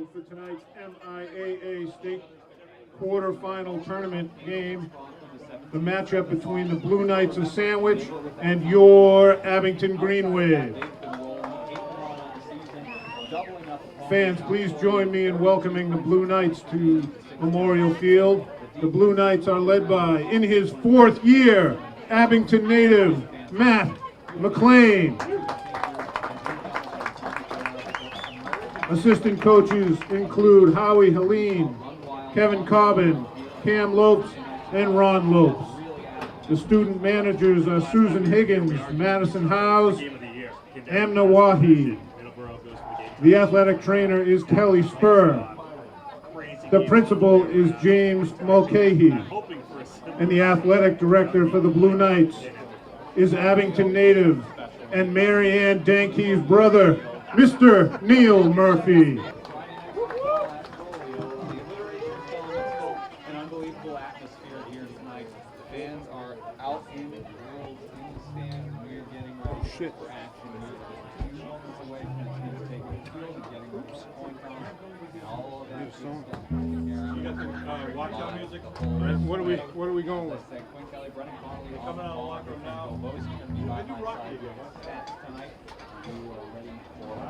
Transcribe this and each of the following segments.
scheduled for tonight's MIAA state quarterfinal tournament game. The matchup between the Blue Knights of Sandwich and your Abington Green Wave. Fans, please join me in welcoming the Blue Knights to Memorial Field. The Blue Knights are led by, in his 4th year, Abington native Matt McLean. Assistant coaches include Howie Helene, Kevin Cobbin, Cam Lopes, and Ron Lopes. The student managers are Susan Higgins, Madison Howes, Amna Wahi. The athletic trainer is Kelly Spur. The principal is James Mulcahy. And the athletic director for the Blue Knights is Abington native and Mary Ann Dankey's brother, Mr. Neil Murphy. An unbelievable atmosphere here tonight. The fans are out in the world, in the stands, and we are getting ready for action. We're just a few moments away from the team taking the field and getting ready to point on. And all of that is done. You got the walkout music? What are we going with? Quinn Kelly, Brennan Connolly, Coming out of the locker room now. Bo's going to be by my side tonight. We are ready for a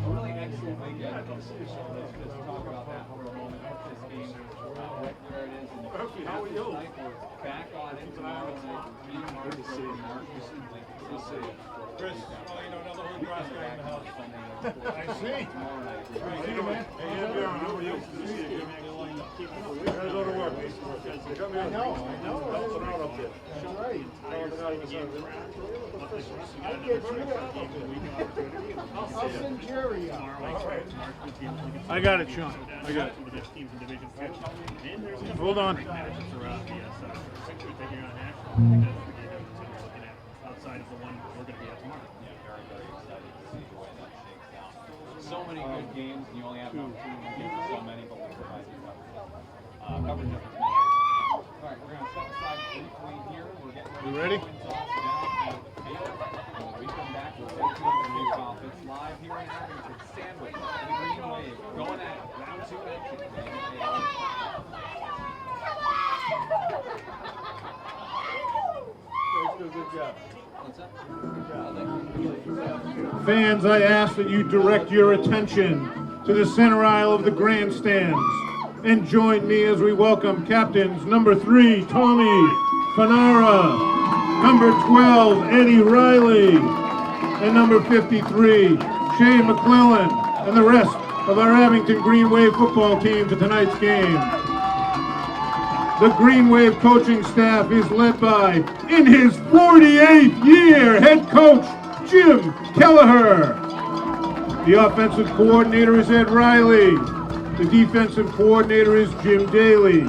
really excellent weekend. Let's talk about that for a moment. This game, right where it is. Murphy, how are you? We're back on it tomorrow night. Good to see you. Good to see you. Chris, another hood grass guy in the house. I see. How you doing? Hey, how are you? Good to see you. You gotta go to work. I know. Helping out up there. That's right. I'll send Jerry out. I got it, Sean. I got it. Hold on. Outside of the one we're going to be at tomorrow. Yeah, very, very excited to see the way that shakes out. So many good games, and you only have an opportunity to get to so many, but we'll provide you coverage of as many. All right, we're going to step aside briefly here. We're getting ready. You ready? To toss down at the field. When we come back, we'll take you to the news office live here in Abington. Sandwich, the Green Wave, going at it. Round 2 action. Good job. Fans, I ask that you direct your attention to the center aisle of the grandstands and join me as we welcome captains number 3, Tommy Fanara, number 12, Eddie Riley, and number 53, Shane McClellan, and the rest of our Abington Green Wave football team to tonight's game. The Green Wave coaching staff is led by, in his 48th year, head coach Jim Kelleher. The offensive coordinator is Ed Riley. The defensive coordinator is Jim Daly.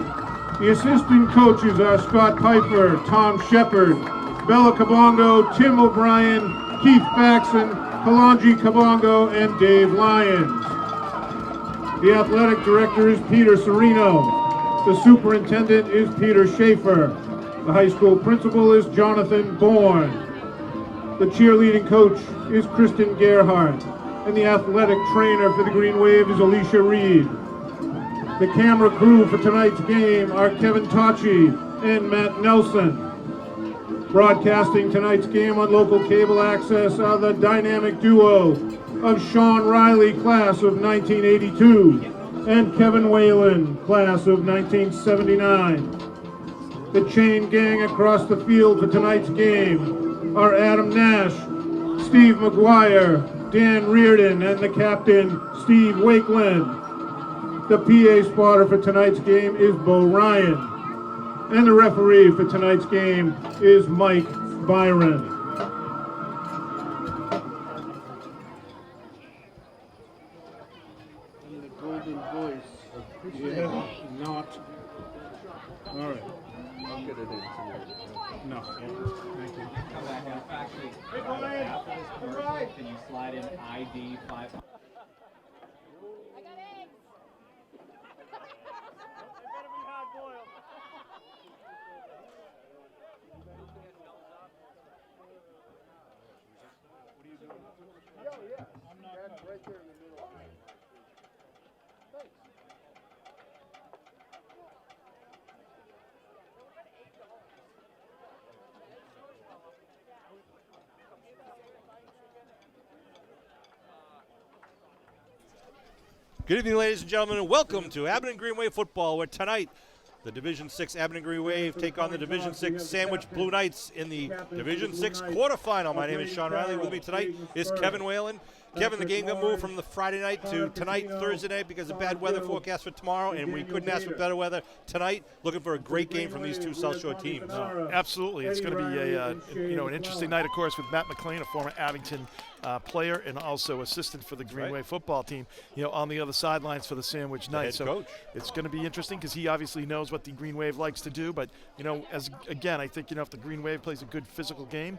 The assistant coaches are Scott Piper, Tom Shepard, Bella Kabongo, Tim O'Brien, Keith Faxon, Kalanji Kabongo, and Dave Lyons. The athletic director is Peter Serino. The superintendent is Peter Schaefer. The high school principal is Jonathan Bourne. The cheerleading coach is Kristen Gerhardt. And the athletic trainer for the Green Wave is Alicia Reed. The camera crew for tonight's game are Kevin Tachi and Matt Nelson. Broadcasting tonight's game on local cable access are the dynamic duo of Sean Riley, class of 1982. And Kevin Whalen, class of 1979. The chain gang across the field for tonight's game are Adam Nash, Steve McGuire, Dan Reardon, and the captain, Steve Wakeland. The PA spotter for tonight's game is Bo Ryan. And the referee for tonight's game is Mike Byron. Golden voice. Yeah, not. All right. I'll get it in tonight. No. Thank you. Come back out. Actually, after this commercial, can you slide in ID 5? I got eggs. Better be hard boiled. Yeah. I'm not right there. Good evening, ladies and gentlemen, and welcome to Abington Green Wave football, where tonight the Division 6 Abington Green Wave take on the Division 6 Sandwich Blue Knights in the Division 6 quarterfinal. My name is Sean Riley. With me tonight is Kevin Whalen. Kevin, the game got moved from the Friday night to tonight, Thursday night, because of bad weather forecast for tomorrow, and we couldn't ask for better weather tonight. Looking for a great game from these two South Shore teams. Absolutely. It's going to be an interesting night, of course, with Matt McLean, a former Abington player and also assistant for the Green Wave football team, on the other sidelines for the Sandwich Knights. So coach. It's going to be interesting because he obviously knows what the Green Wave likes to do. But, I think, if the Green Wave plays a good physical game,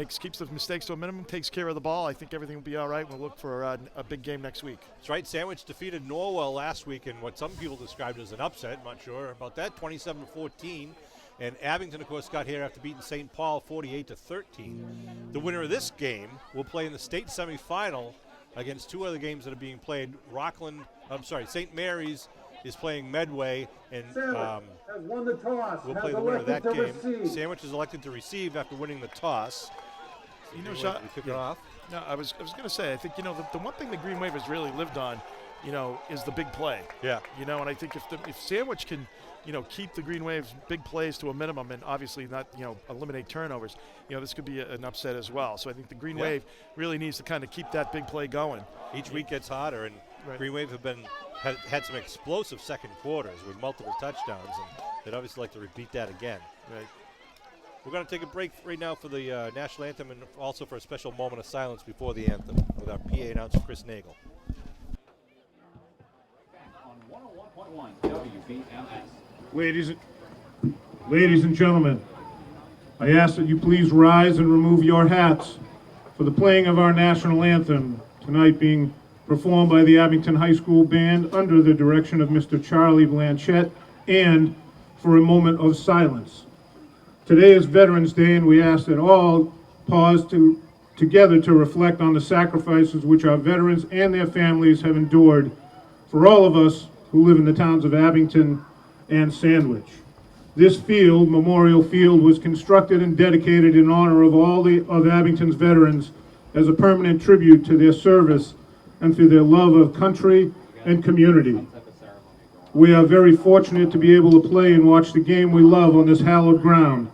keeps the mistakes to a minimum, takes care of the ball, I think everything will be all right. We'll look for a big game next week. That's right. Sandwich defeated Norwell last week in what some people described as an upset. Not sure about that, 27-14. And Abington, of course, got here after beating St. Paul 48-13. The winner of this game will play in the state semifinal against two other games that are being played. St. Mary's is playing Medway, and we'll play the winner of that game. Sandwich is elected to receive after winning the toss. Sean, kick it off. No, I was going to say, I think, the one thing the Green Wave has really lived on, is the big play. Yeah. And I think if Sandwich can, keep the Green Wave's big plays to a minimum and obviously not, eliminate turnovers, this could be an upset as well. So I think the Green Wave really needs to kind of keep that big play going. Each week gets hotter, and Green Wave have had some explosive second quarters with multiple touchdowns, and they'd obviously like to repeat that again. Right. We're going to take a break right now for the national anthem and also for a special moment of silence before the anthem with our PA announcer, Chris Nagel. On 101.1 WBMS. Ladies and gentlemen, I ask that you please rise and remove your hats for the playing of our national anthem, tonight being performed by the Abington High School Band under the direction of Mr. Charlie Blanchette, and for a moment of silence. Today is Veterans Day, and we ask that all pause together to reflect on the sacrifices which our veterans and their families have endured for all of us who live in the towns of Abington and Sandwich. This field, Memorial Field, was constructed and dedicated in honor of all of Abington's veterans as a permanent tribute to their service and for their love of country and community. We are very fortunate to be able to play and watch the game we love on this hallowed ground.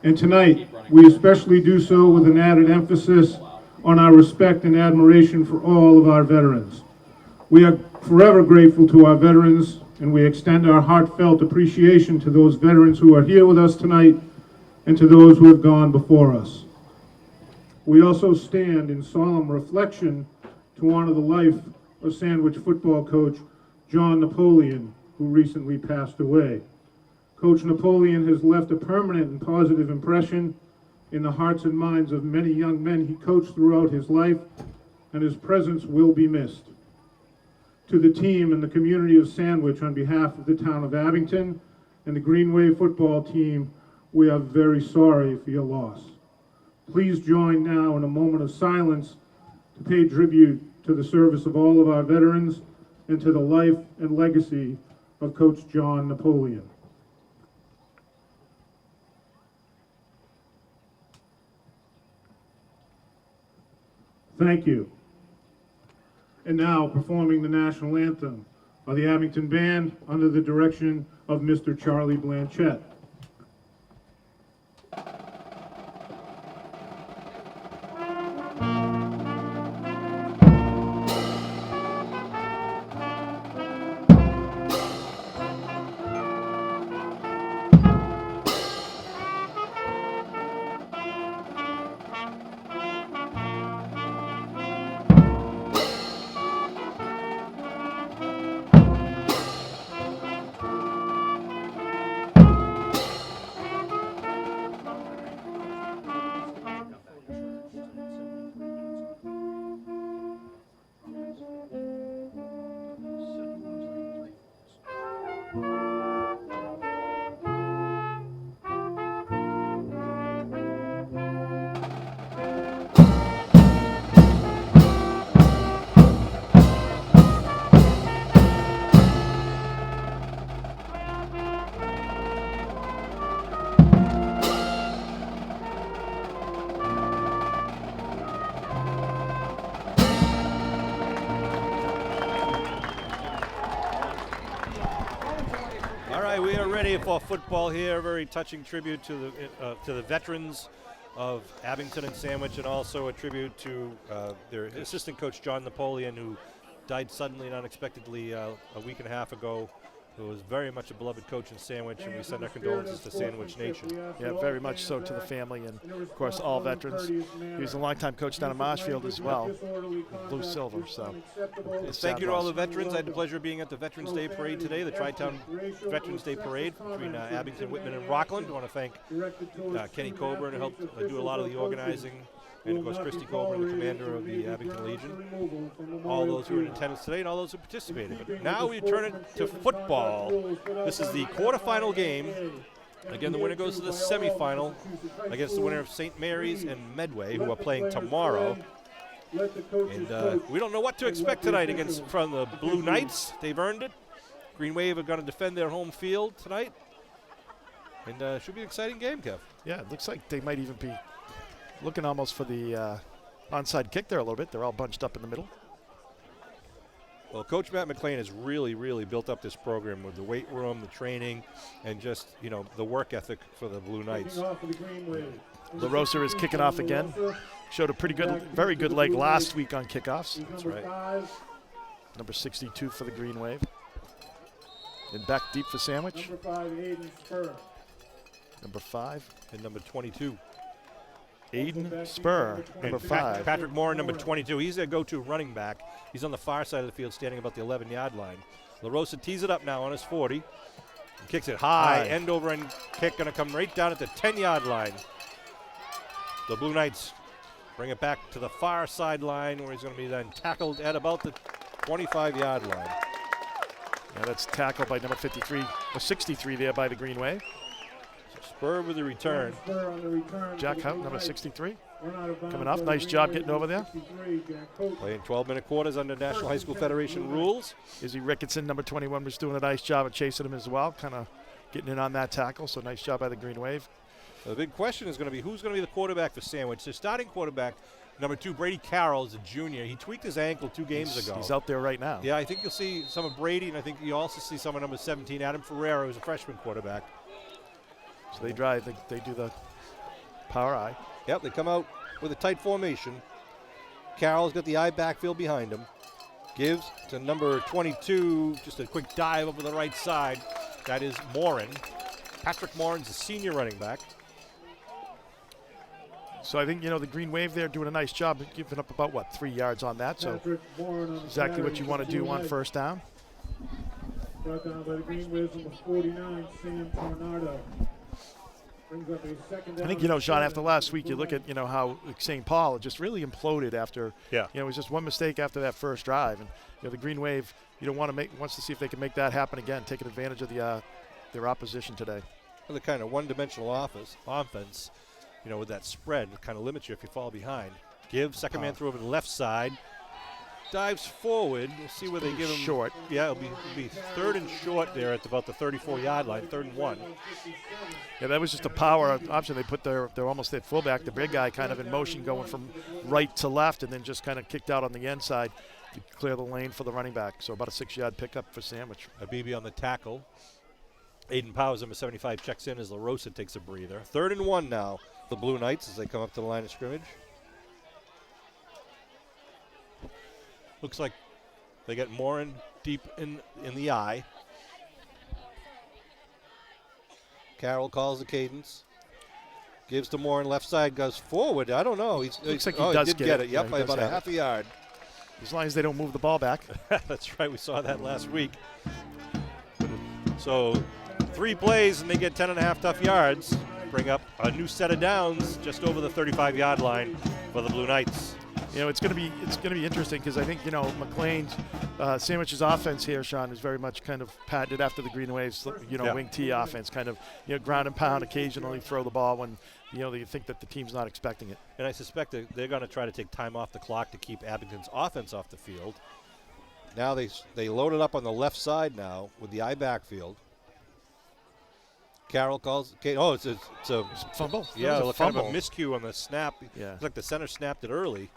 And tonight, we especially do so with an added emphasis on our respect and admiration for all of our veterans. We are forever grateful to our veterans, and we extend our heartfelt appreciation to those veterans who are here with us tonight and to those who have gone before us. We also stand in solemn reflection to honor the life of Sandwich football coach John Napoleon, who recently passed away. Coach Napoleon has left a permanent and positive impression in the hearts and minds of many young men he coached throughout his life, and his presence will be missed. To the team and the community of Sandwich, on behalf of the town of Abington and the Green Wave football team, we are very sorry for your loss. Please join now in a moment of silence to pay tribute to the service of all of our veterans and to the life and legacy of Coach John Napoleon. Thank you. And now, performing the national anthem are the Abington Band under the direction of Mr. Charlie Blanchette. for football here. A very touching tribute to the veterans of Abington and Sandwich, and also a tribute to their assistant coach John Napoleon, who died suddenly and unexpectedly a week and a half ago. Who was very much a beloved coach in Sandwich, and we send our condolences to Sandwich Nation. Yeah, very much so to the family, and of course all veterans. He was a longtime coach down in Marshfield as well, blue silver. So thank you to all the veterans. I had the pleasure of being at the Veterans Day Parade today, the Tri-Town Veterans Day Parade between Abington, Whitman, and Rockland. I want to thank Kenny Coburn, who helped do a lot of the organizing, and of course Christy Coburn, the commander of the Abington Legion. All those who were in attendance today and all those who participated. But now we turn it to football. This is the quarterfinal game. Again, the winner goes to the semifinal against the winner of St. Mary's and Medway, who are playing tomorrow. And we don't know what to expect tonight from the Blue Knights. They've earned it. Green Wave are going to defend their home field tonight. And should be an exciting game, Kev. Yeah, it looks like they might even be looking almost for the onside kick there a little bit. They're all bunched up in the middle. Well, Coach Matt McLean has really, really built up this program with the weight room, the training, and just, the work ethic for the Blue Knights. LaRosa is kicking off again. Showed a very good leg last week on kickoffs. That's right. Number 62 for the Green Wave. And back deep for Sandwich. Number 5. And number 22. Aiden Spur, number 5. Patrick Moore, number 22. He's their go-to running back. He's on the far side of the field, standing about the 11-yard line. LaRosa tees it up now on his 40. And kicks it high. End over end kick going to come right down at the 10-yard line. The Blue Knights bring it back to the far sideline, where he's going to be then tackled at about the 25-yard line. Yeah, that's tackled by number 53, or 63 there by the Green Wave. Spur with the return. Jack Hout, number 63, coming off. Nice job getting over there. Playing 12-minute quarters under National High School Federation rules. Izzy Ricketson, number 21, was doing a nice job of chasing him as well, kind of getting in on that tackle. So nice job by the Green Wave. The big question is going to be who's going to be the quarterback for Sandwich. The starting quarterback, number 2, Brady Carroll, is a junior. He tweaked his ankle 2 games ago. He's out there right now. Yeah, I think you'll see some of Brady, and I think you also see some of number 17, Adam Ferrero, who's a freshman quarterback. So they drive, they do the power eye. Yep, they come out with a tight formation. Carroll's got the eye backfield behind him. Gives to number 22, just a quick dive over the right side. That is Morin. Patrick Morin's a senior running back. So I think, the Green Wave there doing a nice job, giving up about, 3 yards on that. So exactly what you want to do on first down. Brought down by the Green Wave, number 49, Sam Tornado. I think, Sean, after last week, you look at, how St. Paul just really imploded after, it was just one mistake after that first drive. And, the Green Wave, wants to see if they can make that happen again, taking advantage of their opposition today. Well, the kind of one-dimensional offense, with that spread, kind of limits you if you fall behind. Second man through over the left side. Dives forward. We'll see where they give him. Short. Yeah, it'll be 3rd and short there at about the 34-yard line, 3rd and 1. Yeah, that was just a power option. They put they're almost at fullback, the big guy kind of in motion going from right to left, and then just kind of kicked out on the end side to clear the lane for the running back. So about a 6-yard pickup for Sandwich. Abibi on the tackle. Aiden Powers, number 75, checks in as LaRosa takes a breather. 3rd and 1 now, the Blue Knights, as they come up to the line of scrimmage. Looks like they get Morin deep in the eye. Carroll calls the cadence. Gives to Morin, left side, goes forward. I don't know. Looks like he does get it. Yep, by about a half a yard. As long as they don't move the ball back. That's right. We saw that last week. So 3 plays, and they get 10.5 tough yards. Bring up a new set of downs just over the 35-yard line for the Blue Knights. It's going to be interesting because I think McLean's Sandwich's offense here, Sean, is very much kind of patented after the Green Waves, wing T offense, kind of ground and pound, occasionally throw the ball when you think that the team's not expecting it. And I suspect that they're going to try to take time off the clock to keep Abington's offense off the field. Now they load it up on the left side now with the I backfield. Carroll calls. It's a fumble. Yeah, a kind of a miscue on the snap. Yeah. It's like the center snapped it early.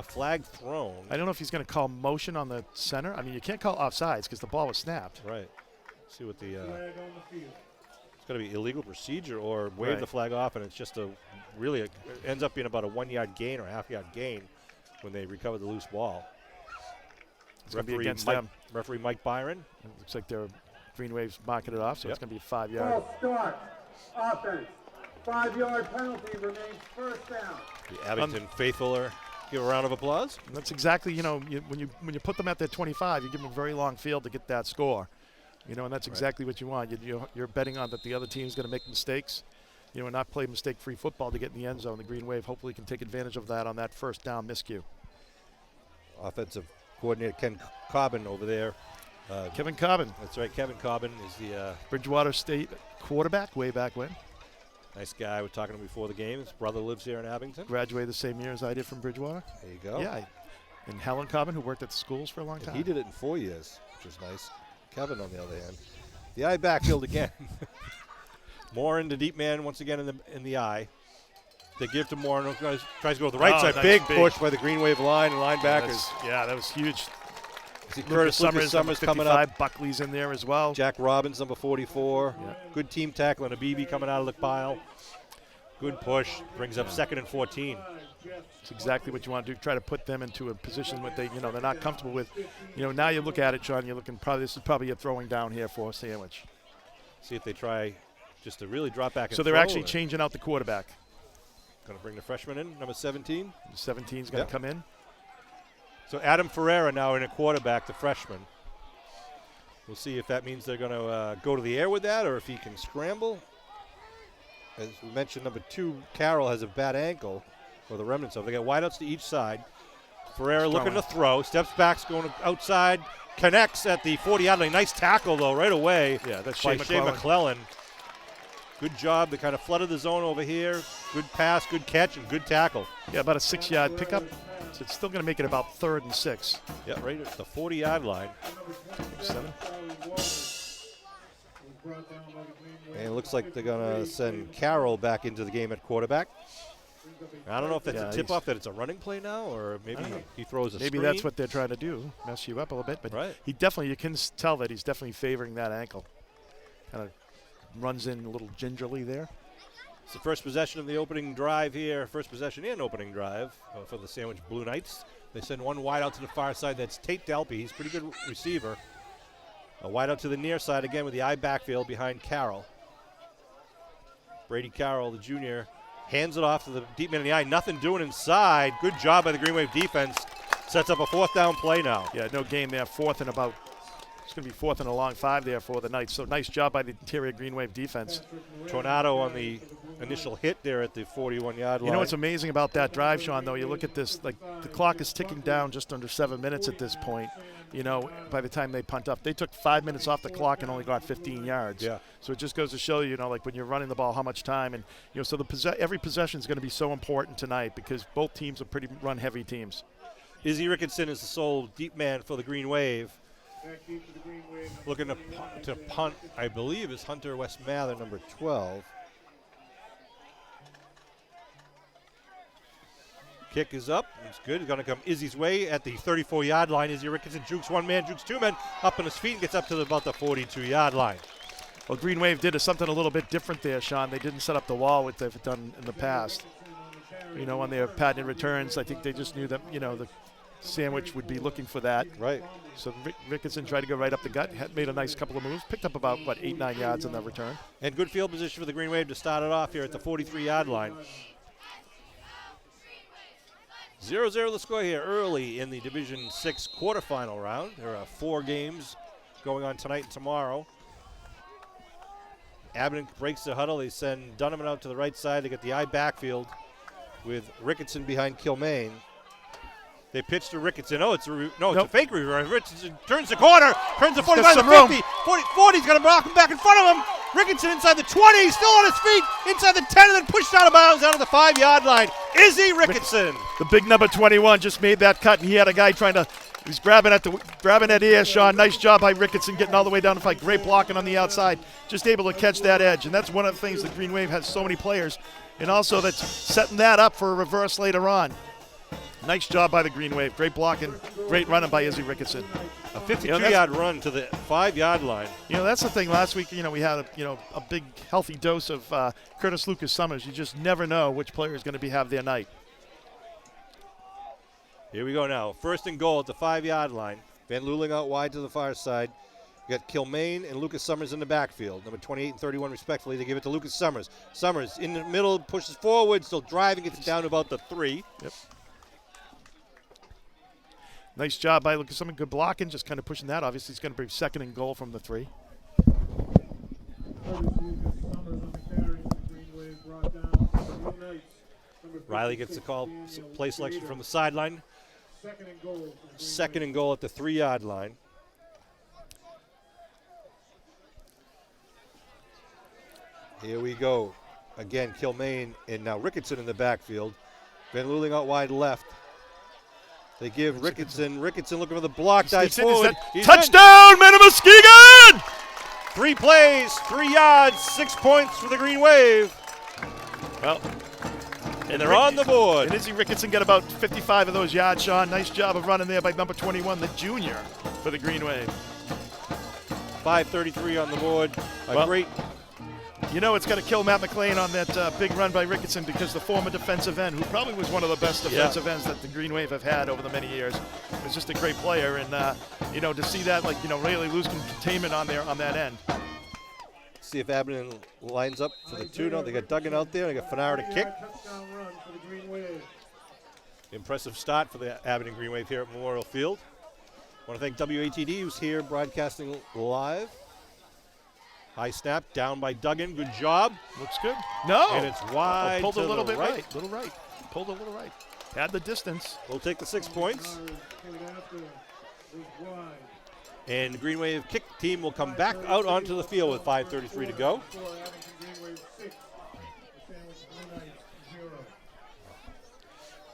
Flag thrown. I don't know if he's going to call motion on the center. I mean, you can't call offsides because the ball was snapped. Right. See what the got to be illegal procedure or wave Right. the flag off, and it's just it ends up being about a 1 yard gain or a half yard gain when they recover the loose ball. It's going to be against them. Referee Mike Byron. It looks like their Green Wave's marking it off, so Yep. it's going to be a 5 yard. False start. Offense. 5-yard penalty remains first down. The Abington faithful are give a round of applause. And that's exactly, when you put them at their 25, you give them a very long field to get that score. And that's exactly what you want. You're betting on that the other team's going to make mistakes, and not play mistake-free football to get in the end zone. The Green Wave hopefully can take advantage of that on that first down miscue. Offensive coordinator Ken Cobbin over there. Kevin Cobbin, That's right. Kevin Cobbin is the Bridgewater State quarterback way back when. nice guy. We were talking to him before the game. His brother lives here in Abington. Graduated the same year as I did from Bridgewater. There you go. Yeah. And Helen Cobbin, who worked at the schools for a long And time. he did it in 4 years, which is nice. Kevin, on the other hand, the eye backfield again. Moore into deep man once again in the eye. They give to Moore and tries to go to the right side. Nice Big push by the Green Wave line and linebackers. That was huge. See Lucas Lucas Summers coming up. Buckley's in there as well. Jack Robbins, number 44. Yeah. Good team tackle and a BB coming out of the pile. Good push. Brings up 2nd and 14. It's exactly what you want to do. Try to put them into a position that they're not comfortable with. Now you look at it, Sean. You're looking this is probably a throwing down here for a sandwich. See if they try just to really drop back and So they're throw, actually or changing out the quarterback. Going to bring the freshman in, number 17. 17 is going to come in. So Adam Ferreira now in a quarterback, the freshman. We'll see if that means they're going to go to the air with that or if he can scramble. As we mentioned, number 2, Carroll has a bad ankle, or the remnants of it. They got wideouts to each side. Ferreira looking to throw, steps back, going outside, connects at the 40-yard line. Nice tackle, though, right away. Yeah, that's by Shea Shea McClellan. McClellan. Good job. They kind of flooded the zone over here. Good pass, good catch, and good tackle. Yeah, about a 6-yard pickup. So it's still going to make it about 3rd and 6. Yeah, right at the 40-yard line. 7. And it looks like they're going to send Carroll back into the game at quarterback. I don't know if that's a tip-off that it's a running play now, or maybe he throws a Maybe screen. that's what they're trying to do, mess you up a little bit. But Right. you can tell that he's definitely favoring that ankle. Kind of runs in a little gingerly there. It's the first possession of the opening drive here. First possession and opening drive for the Sandwich Blue Knights. They send one wide out to the far side. That's Tate Delpy. He's a pretty good receiver. A wide out to the near side again with the eye backfield behind Carroll. Brady Carroll, the junior, hands it off to the deep man in the eye. Nothing doing inside. Good job by the Green Wave defense. Sets up a 4th down play now. Yeah, no game there. 4th and about. It's going to be 4th and a long 5 there for the Knights. So nice job by the interior Green Wave defense. Tornado on the initial hit there at the 41-yard line. You know what's amazing about that drive, Sean, though? You look at this, like the clock is ticking down just under 7 minutes at this point. By the time they punt up, they took 5 minutes off the clock and only got 15 yards. Yeah. So it just goes to show you, like when you're running the ball, how much time. And, so every possession is going to be so important tonight because both teams are pretty run-heavy teams. Izzy Ricketson is the sole deep man for the Green Wave. Looking to punt, I believe, is Hunter Westmather, number 12. Kick is up. It's good. It's going to come Izzy's way at the 34-yard line. Izzy Ricketson jukes one man, jukes two men, up on his feet and gets up to about the 42-yard line. Well, Green Wave did something a little bit different there, Sean. They didn't set up the wall what they've done in the past. On their patented returns, I think they just knew that, the Sandwich would be looking for that. Right. So Ricketson tried to go right up the gut, made a nice couple of moves, picked up about, 8-9 yards on the return. And good field position for the Green Wave to start it off here at the 43-yard line. 0-0 the score here early in the Division 6 quarterfinal round. There are 4 games going on tonight and tomorrow. Abington breaks the huddle. They send Dunham out to the right side. They get the eye backfield with Ricketson behind Kilmaine. They pitch to Ricketson. Oh, it's a fake reverse. Ricketson turns the corner, turns the 45 to 50. 40's going to block him back in front of him. Ricketson inside the 20. He's still on his feet. Inside the 10 and then pushed out of bounds out of the 5-yard line. Izzy Ricketson. The big number 21 just made that cut, and he had a guy he's grabbing at ear, Sean. Nice job by Ricketson getting all the way down the fight. Great blocking on the outside. Just able to catch that edge, and that's one of the things that Green Wave has so many players, and also that's setting that up for a reverse later on. Nice job by the Green Wave. Great blocking, great running by Izzy Ricketson. A 52-yard run to the 5-yard line. That's the thing. Last week, we had a big healthy dose of Curtis Lucas Summers. You just never know which player is going to have their night. Here we go now. 1st and goal at the 5-yard line. Van Luling out wide to the far side. We got Kilmaine and Lucas Summers in the backfield. Number 28 and 31 respectfully. They give it to Lucas Summers. Summers in the middle, pushes forward, still driving, gets it down to about the 3. Yep. Nice job by Lucas Summers. Good blocking, just kind of pushing that. Obviously, it's going to be 2nd and goal from the 3. Riley gets the call, play selection from the sideline. 2nd and goal at the 3-yard line. Here we go. Again, Kilmaine and now Ricketson in the backfield. Van Luling out wide left. They give Ricketson looking for the block, dives forward. Touchdown, Muskegon! 3 plays, 3 yards, 6 points for the Green Wave. Well, and they're on the board. And Izzy Ricketson got about 55 of those yards, Sean. Nice job of running there by number 21, the junior, for the Green Wave. 5:33 on the board. Great. It's going to kill Matt McLean on that big run by Ricketson because the former defensive end, who probably was one of the best defensive ends that the Green Wave have had over the many years, was just a great player. And, to see that, really lose containment on that end. See if Abington lines up for the 2. No, they got Duggan out there. They got Fanara to kick. Impressive start for the Abington Green Wave here at Memorial Field. I want to thank WATD, who's here broadcasting live. High snap, down by Duggan. Good job. Looks good. No. And it's wide pulled to a little the bit right. Little right. Pulled a little right. Had the distance. We'll take the 6 points. And the Green Wave kick team will come back out onto the field with 5:33 to go.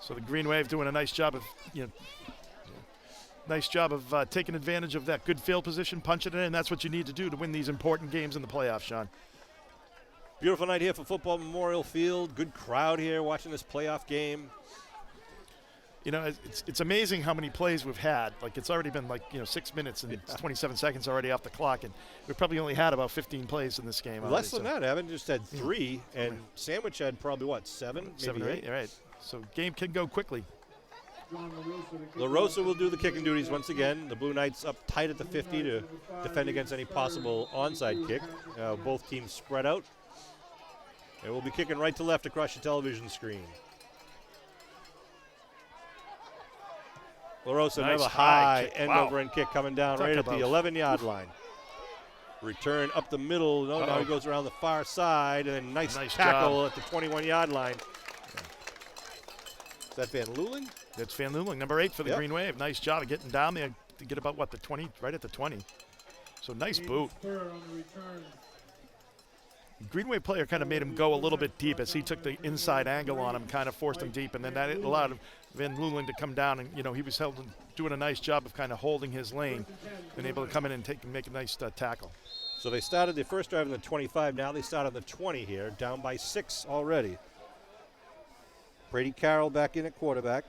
So the Green Wave doing a nice job of, taking advantage of that good field position, punching it in. That's what you need to do to win these important games in the playoffs, Sean. Beautiful night here for football Memorial Field. Good crowd here watching this playoff game. It's amazing how many plays we've had. It's already been 6 minutes and 27 seconds already off the clock, and we've probably only had about 15 plays in this game. Less than that. Abington just had 3, and Sandwich had probably, 7? 7 or 8, right. So game can go quickly. LaRosa will do the kicking duties once again. The Blue Knights up tight at the 50 to defend against any possible onside kick. Both teams spread out. And we'll be kicking right to left across your television screen. LaRosa, Nice another high high end-over-end kick coming down right at the about 11-yard line. Return up the middle. Now he goes around the far side, and nice tackle at the 21-yard line. Is that Van Luling? That's Van Luling, number 8 for the Green Wave. Nice job of getting down there to get about, the 20, right at the 20. So nice boot. Green Wave player kind of made him go a little bit deep as he took the inside angle on him, kind of forced him deep, and then that allowed Van Luling to come down, and he was doing a nice job of kind of holding his lane and able to come in and make a nice tackle. So they started the first drive on the 25. Now they start on the 20 here, down by 6 already. Brady Carroll back in at quarterback.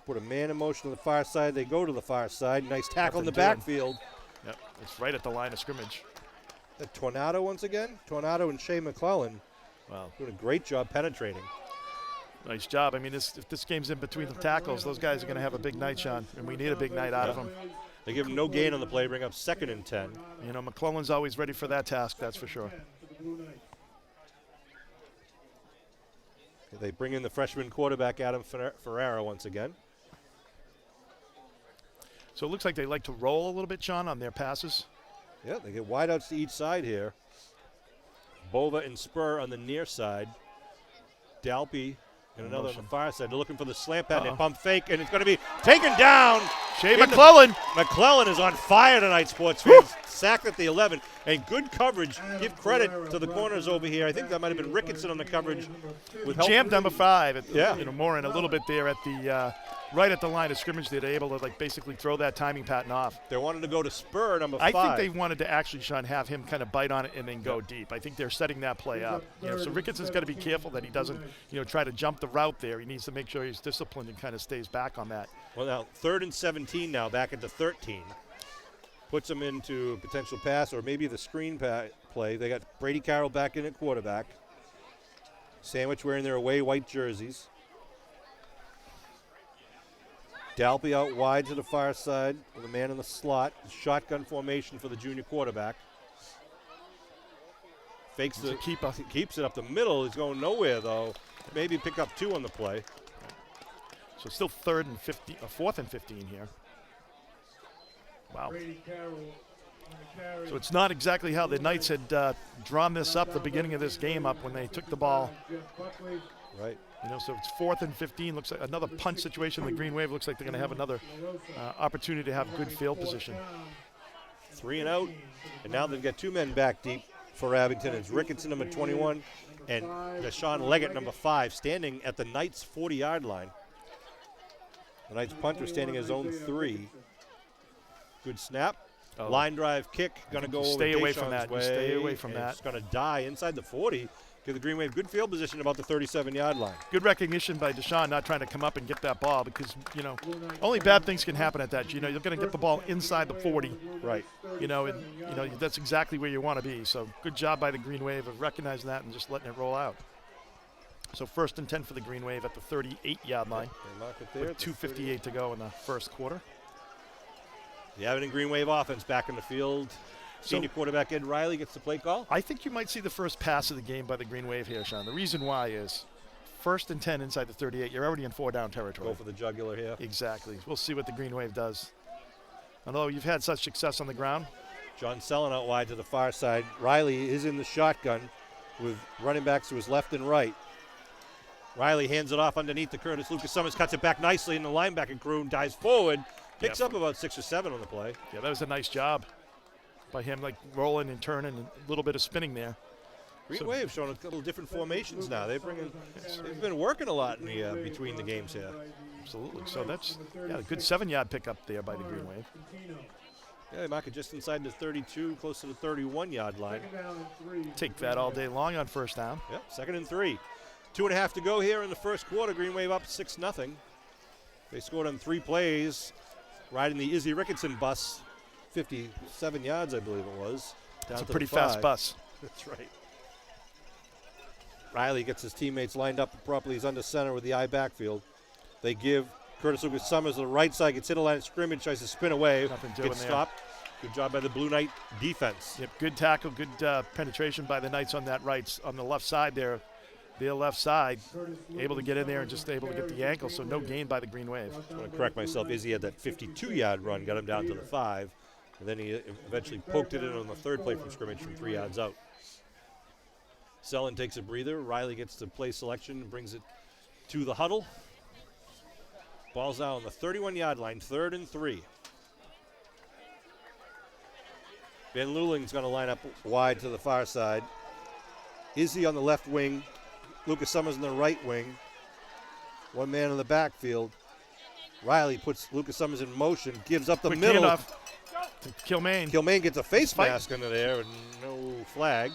Put a man in motion on the far side. They go to the far side. Nice tackle in the backfield. Yep, it's right at the line of scrimmage. The Tornado once again. Tornado and Shea McClellan. Wow. Doing a great job penetrating. Nice job. I mean, if this game's in between the tackles, those guys are going to have a big night, Sean, and we need a big night out of them. They give him no gain on the play, bring up 2nd and 10. McClellan's always ready for that task, that's for sure. They bring in the freshman quarterback, Adam Ferrara, once again. So it looks like they like to roll a little bit, Sean, on their passes. Yeah, they get wideouts to each side here. Bova and Spur on the near side. Dalpy and another on the far side. They're looking for the slant pad. They pump fake, and it's going to be taken down Shea McClellan. McClellan is on fire tonight, sports fans. Sacked at the 11. And good coverage. Give credit to the corners over here. I think that might have been Ricketson on the coverage. With help. Jammed number 5. At the, Yeah. Morin a little bit there at the right at the line of scrimmage. They're able to basically throw that timing pattern off. They wanted to go to spur number 5. I think they wanted to actually, Sean, have him kind of bite on it and then go deep. I think they're setting that play up. So Ricketson's got to be careful that he doesn't, try to jump the route there. He needs to make sure he's disciplined and kind of stays back on that. Well, now 3rd and 17 now, back into 13. Puts them into a potential pass or maybe the screen play. They got Brady Carroll back in at quarterback. Sandwich wearing their away white jerseys. Dalpy out wide to the far side with a man in the slot. Shotgun formation for the junior quarterback. Fakes the keeper. Keeps it up the middle. He's going nowhere though. Maybe pick up 2 on the play. So still 4th and 15 here. Wow. So it's not exactly how the Knights had drawn this up the beginning of this game up when they took the ball. Right. So it's 4th and 15. Looks like another punt situation. The Green Wave looks like they're going to have another opportunity to have good field position. 3 and out, and now they've got 2 men back deep for Abington. It's Ricketson, number 21, and Deshaun Leggett, number 5, standing at the Knights' 40-yard line. The Knights punter standing at his own 3. Good snap. Line drive kick, going to go over Stay away from Deshaun's that. You way, stay away from that. It's going to die inside the 40. Give the Green Wave good field position about the 37-yard line. Good recognition by Deshaun not trying to come up and get that ball because, only bad things can happen at that. You're going to get the ball inside the 40. Right. That's exactly where you want to be. So good job by the Green Wave of recognizing that and just letting it roll out. So 1st and 10 for the Green Wave at the 38-yard line. They mark it there. With 2:58 to go in the first quarter. The Abington Green Wave offense back in the field. Senior quarterback Ed Riley gets the play call. I think you might see the first pass of the game by the Green Wave here, Sean. The reason why is 1st and 10 inside the 38. You're already in 4-down territory. Go for the jugular here. Exactly. We'll see what the Green Wave does. Although you've had such success on the ground. John Sellon out wide to the far side. Riley is in the shotgun with running backs to his left and right. Riley hands it off underneath to Curtis. Lucas Summers cuts it back nicely, and the linebacker crew dives forward. Picks up about 6 or 7 on the play. Yeah, that was a nice job by him, rolling and turning and a little bit of spinning there. Green Wave showing a couple of different formations now. They've been working a lot in the between the games here. Absolutely. So that's a good 7-yard pickup there by the Green Wave. Yeah, they mark it just inside the 32, close to the 31-yard line. Take that all day long on 1st down. Yep, 2nd and 3. 2.5 to go here in the first quarter. Green Wave up 6-0. They scored on 3 plays, riding the Izzy Ricketson bus, 57 yards, I believe it was. That's a pretty fast bus. That's right. Riley gets his teammates lined up properly. He's under center with the I backfield. They give Curtis Lucas Summers to the right side, gets hit a line of scrimmage, tries to spin away, gets stopped. Good job by the Blue Knight defense. Yep, good tackle, good penetration by the Knights on that on the left side there. Their left side, able to get in there and just able to get the ankle, so no gain by the Green Wave. I'm going to correct myself. Izzy had that 52-yard run, got him down to the 5, and then he eventually poked it in on the 3rd play from scrimmage from 3 yards out. Sellon takes a breather. Riley gets to play selection and brings it to the huddle. Ball's out on the 31-yard line, 3rd and 3. Ben Luling's going to line up wide to the far side. Izzy on the left wing. Lucas Summers in the right wing. One man in the backfield. Riley puts Lucas Summers in motion, gives up the Quick middle. handoff to Kilmaine. Kilmaine gets a face mask under there and no flag.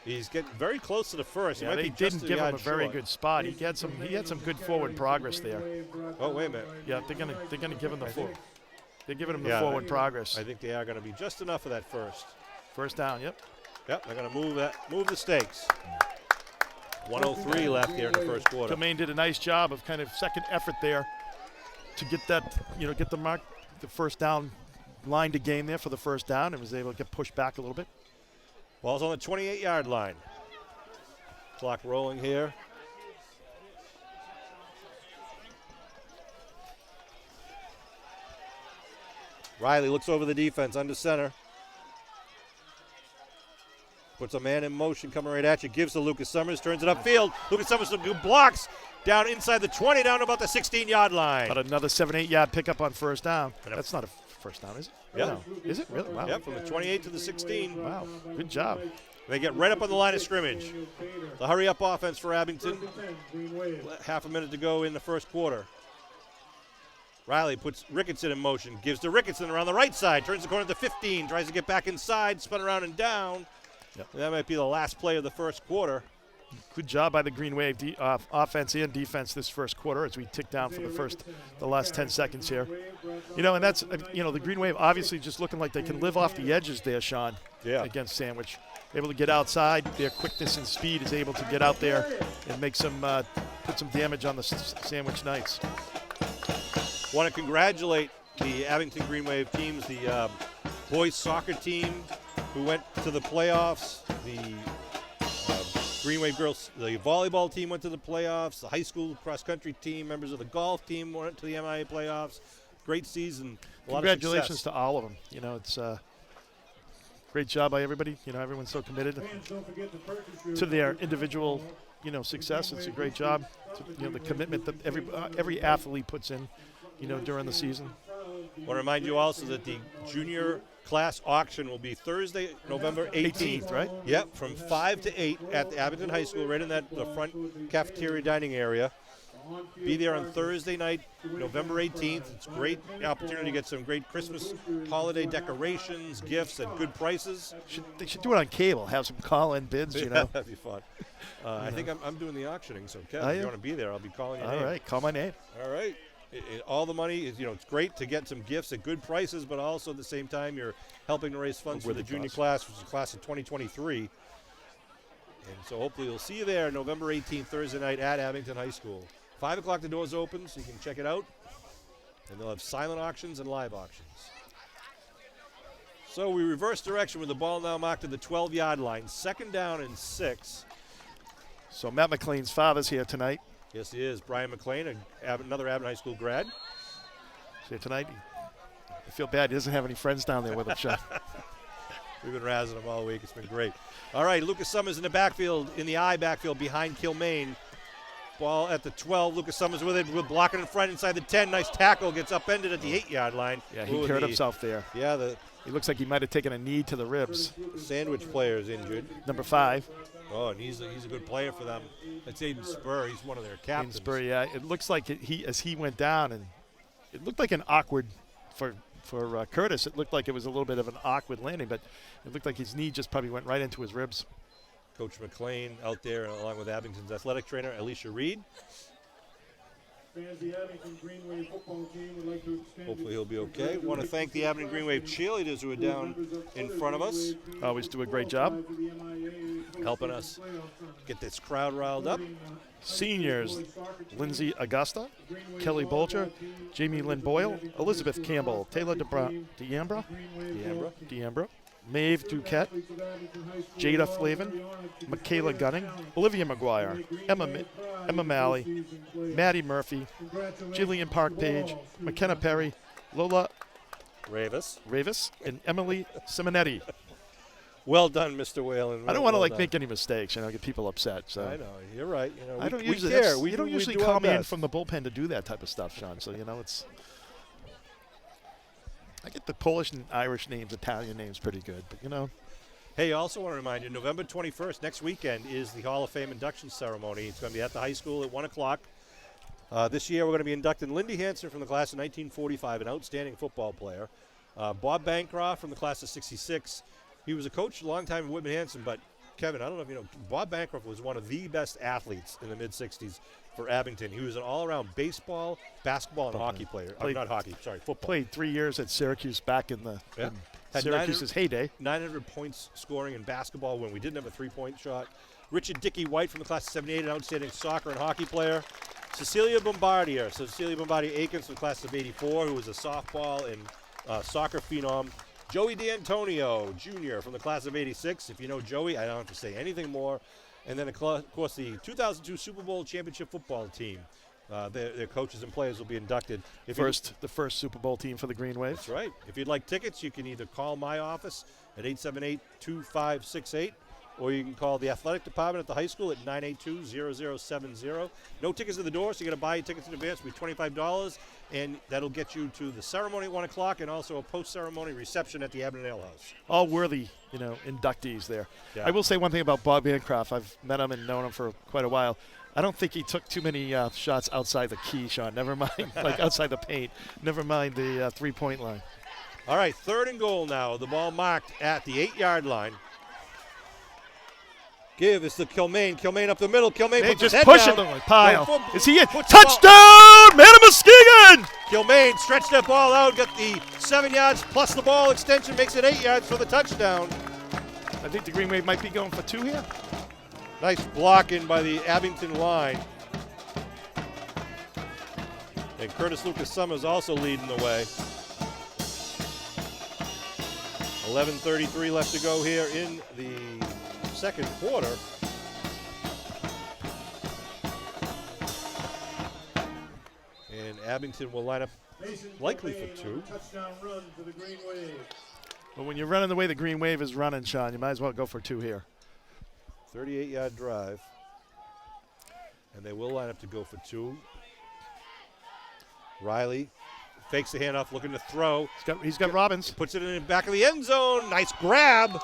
He's getting very close to the first. Yeah, they didn't give him a very good spot. He had some good forward progress there. Oh, wait a minute. Yeah, they're gonna give him the full. They're giving him the forward progress. I think they are going to be just enough of that first. 1st down. Yep. Yep, they're going to move the stakes. 1:03 left here in the first quarter. Kilmaine did a nice job of kind of second effort there to get that, get the 1st down line to gain there for the 1st down, and was able to get pushed back a little bit. Ball's on the 28-yard line. Clock rolling here. Riley looks over the defense under center. Puts a man in motion coming right at you. Gives to Lucas Summers. Turns it upfield. Lucas Summers blocks down inside the 20, down to about the 16-yard line. But another 7-8 yard pickup on first down. That's not a first down, is it? Yeah. No. Is it really? Wow. Yep, from the 28 to the 16. Wow. Good job. They get right up on the line of scrimmage. The hurry-up offense for Abington. Half a minute to go in the first quarter. Riley puts Ricketson in motion. Gives to Ricketson around the right side. Turns the corner to 15. Tries to get back inside. Spun around and down. Yep. And that might be the last play of the first quarter. Good job by the Green Wave offense and defense this first quarter as we tick down for the last 10 seconds here. You know, and that's, you know, the Green Wave obviously just looking like they can live off the edges there, Sean, against Sandwich. Able to get outside. Their quickness and speed is able to get out there and make some, put some damage on the Sandwich Knights. Want to congratulate the Abington Green Wave teams, the boys soccer team who went to the playoffs, the Green Wave girls, the volleyball team went to the playoffs, the high school cross-country team, members of the golf team went to the MIA playoffs. Great season, a lot of Congratulations success. to all of them. You know, it's great job by everybody. You know, everyone's so committed to their individual, you know, success. It's a great job. You know, the commitment that every athlete puts in, you know, during the season. I want to remind you also that the junior class auction will be Thursday, November 18th. Right? Yep, from 5 to 8 at the Abington High School, right in the front cafeteria dining area. Be there on Thursday night, November 18th. It's a great opportunity to get some great Christmas holiday decorations, gifts at good prices. They should do it on cable. Have some call-in bids, you know. That'd be fun. I think I'm doing the auctioning, so Kevin, Oh, if yeah? you want to be there, I'll be calling your All name. right, call my name. All right. All the money is, you know, it's great to get some gifts at good prices, but also at the same time you're helping to raise funds for the junior class, which is the class of 2023. And so hopefully we'll see you there November 18th, Thursday night at Abington High School. 5 o'clock the doors open, so you can check it out. And they'll have silent auctions and live auctions. So we reverse direction with the ball now marked to the 12-yard line. 2nd down and 6. So Matt McLean's father's here tonight. Yes, he is. Brian McLean, another Abington High School grad. Here tonight. I feel bad he doesn't have any friends down there with him, Sean. We've been razzing him all week. It's been great. All right, Lucas Summers in the backfield, in the I backfield behind Kilmaine. Ball at the 12. Lucas Summers with it. We're blocking in front inside the 10. Nice tackle. Gets upended at the 8-yard line. Yeah, he hurt himself there. Yeah, he looks like he might have taken a knee to the ribs. Sandwich player is injured. Number 5. Oh, and he's a good player for them. That's Aiden Spur. He's one of their captains. Aiden Spur, yeah. It looks like as he went down, and it looked like an awkward for Curtis. It looked like it was a little bit of an awkward landing, but it looked like his knee just probably went right into his ribs. Coach McLean out there along with Abington's athletic trainer, Alicia Reed. Hopefully he'll be okay. Want to thank the Abington Green Wave cheerleaders who are down in front of us. Always do a great job. Helping us get this crowd riled up. Seniors, Lindsay Augusta, Kelly Bolger, Jamie Lynn Boyle, Elizabeth Campbell, Taylor Deambra, Maeve Duquette, Jada Flavin, Michaela Gunning, Olivia McGuire, Emma Malley, Maddie Murphy, Jillian Park Page, McKenna Perry, Lola Ravis, and Emily Simonetti. Well done, Mr. Whalen. I don't want to make any mistakes, get people upset. So I know, you're right. I don't we usually care. you don't usually do call our me in best. from the bullpen to do that type of stuff, Sean. So it's. I get the Polish and Irish names, Italian names pretty good, but Hey, I also want to remind you, November 21st, next weekend, is the Hall of Fame induction ceremony. It's going to be at the high school at 1 o'clock. This year we're going to be inducting Lindy Hansen from the class of 1945, an outstanding football player. Bob Bancroft from the class of 66. He was a coach a long time in Whitman Hanson, but Kevin, I don't know if you know, Bob Bancroft was one of the best athletes in the mid-60s for Abington. He was an all-around baseball, basketball, and hockey player. Not hockey, sorry, football. Played 3 years at Syracuse back in the in Syracuse's heyday. 900 points scoring in basketball when we didn't have a three-point shot. Richard Dickey White from the class of 78, an outstanding soccer and hockey player. Cecilia Bombardier Akins from the class of 84, who was a softball and soccer phenom. Joey D'Antonio Jr. from the class of 86. If you know Joey, I don't have to say anything more. And then, of course, the 2002 Super Bowl championship football team. Their coaches and players will be inducted. The first Super Bowl team for the Green Wave. That's right. If you'd like tickets, you can either call my office at 878-2568, or you can call the athletic department at the high school at 982-0070. No tickets at the door, so you got to buy your tickets in advance. It'll be $25, and that'll get you to the ceremony at 1 o'clock and also a post-ceremony reception at the Abington Ale House. All worthy, inductees there. Yeah. I will say one thing about Bob Bancroft. I've met him and known him for quite a while. I don't think he took too many shots outside the key, Sean. Never mind, like outside the paint. Never mind the three-point line. All right, 3rd and goal now. The ball marked at the 8-yard line. Give is to Kilmaine. Kilmaine up the middle. Kilmaine They puts his just head push down. it. Pile. Is he in? Puts the ball- Touchdown! Manny Muskegon! Kilmaine stretched that ball out, got the 7 yards plus the ball extension, makes it 8 yards for the touchdown. I think the Green Wave might be going for 2 here. Nice blocking by the Abington line. And Curtis Lucas Summers also leading the way. 11:33 left to go here in the second quarter. And Abington will line up likely for 2. Touchdown run for the Green Wave. But when you're running the way the Green Wave is running, Sean, you might as well go for 2 here. 38-yard drive. And they will line up to go for 2. Riley fakes the handoff, looking to throw. He's got Robbins. Puts it in the back of the end zone. Nice grab.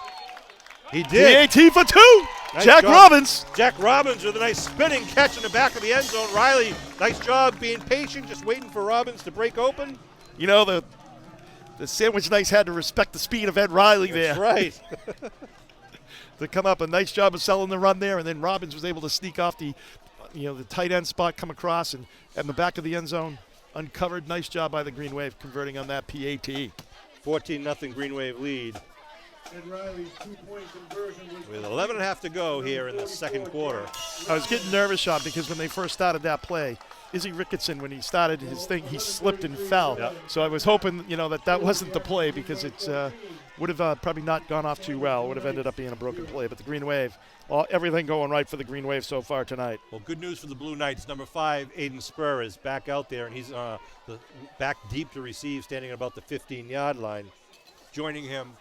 He did. PAT for 2. Nice Jack job. Robbins. Jack Robbins with a nice spinning catch in the back of the end zone. Riley, nice job being patient, just waiting for Robbins to break open. The Sandwich Knights had to respect the speed of Ed Riley there. That's right. To come up, a nice job of selling the run there, and then Robbins was able to sneak off the tight end spot, come across, and in the back of the end zone, uncovered. Nice job by the Green Wave converting on that PAT. 14-0 Green Wave lead. And Riley's 2-point conversion was With 11.5 to go here in the second quarter. I was getting nervous, Sean, because when they first started that play, Izzy Ricketson, when he started his thing, he slipped and fell. Yep. So I was hoping, that wasn't the play, because it would have probably not gone off too well. It would have ended up being a broken play. But the Green Wave, everything going right for the Green Wave so far tonight. Well, good news for the Blue Knights. Number 5, Aiden Spur, is back out there, and he's back deep to receive, standing at about the 15-yard line. Joining him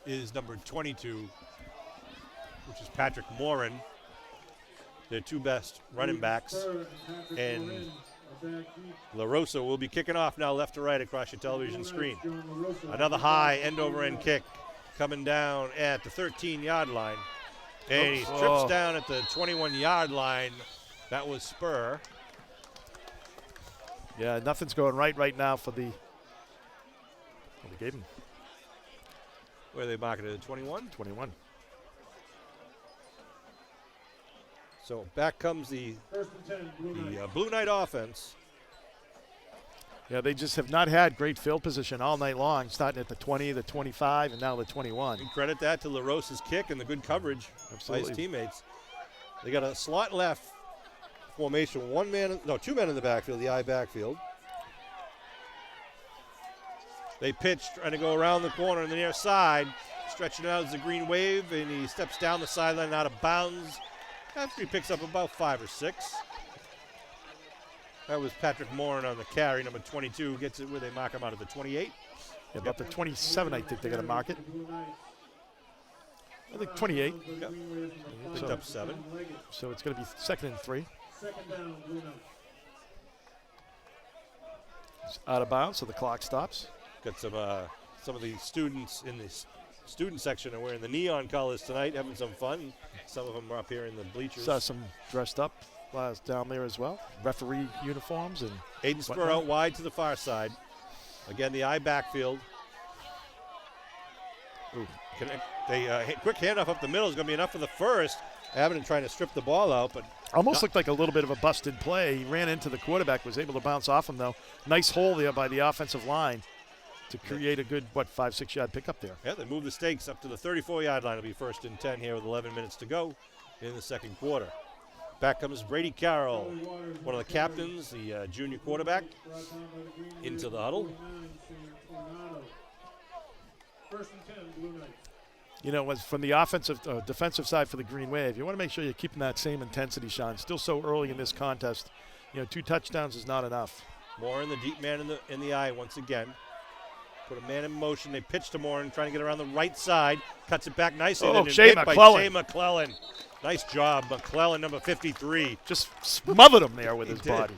is number 22, which is Patrick Morin. Their 2 best running backs. And La Rosa will be kicking off now left to right across your television screen. Another high end-over-end kick coming down at the 13-yard line. And he trips down at the 21-yard line. That was Spur. Yeah, nothing's going right now for the Gaben. Where are they marking it at 21? 21. So back comes the first and 10, Blue Knights. Blue Knight offense. Yeah, they just have not had great field position all night long, starting at the 20, the 25, and now the 21. And credit that to LaRosa's kick and the good coverage by his teammates. They got a slot left formation, 2 men in the backfield, the I backfield. They pitch, trying to go around the corner on the near side. Stretching it out as a Green Wave, and he steps down the sideline out of bounds. After he picks up about 5 or 6. That was Patrick Morin on the carry. Number 22 gets it where they mark him out at the 28. Yeah, about the 27, I think they're going to mark it. I think 28. Yep. Picked up 7. So it's going to be 2nd and 3. Second down, Blue Knights. It's out of bounds, so the clock stops. Got some of the students in the student section are wearing the neon colors tonight, having some fun. Some of them are up here in the bleachers. Saw some dressed up down there as well. Referee uniforms and Aiden Spur out wide to the far side. Again, the I backfield. Ooh, quick handoff up the middle is going to be enough for the first. Abington trying to strip the ball out, but almost looked like a little bit of a busted play. He ran into the quarterback, was able to bounce off him though. Nice hole there by the offensive line to create a good 5-6 yard pickup there. Yeah, they move the stakes up to the 34-yard line. It'll be 1st and 10 here with 11 minutes to go in the second quarter. Back comes Brady Carroll, one of the captains, the junior quarterback, into the huddle. First and 10, Blue Knights. Was from the offensive, defensive side for the Green Wave. You want to make sure you're keeping that same intensity, Sean. Still so early in this contest. 2 touchdowns is not enough. More in the deep man in the eye once again. Put a man in motion. They pitch to Morin, trying to get around the right side. Cuts it back nicely. Oh, then Shea hit by McClellan. Shea McClellan. Nice job, McClellan, number 53. Just smothered him there with He his did. body.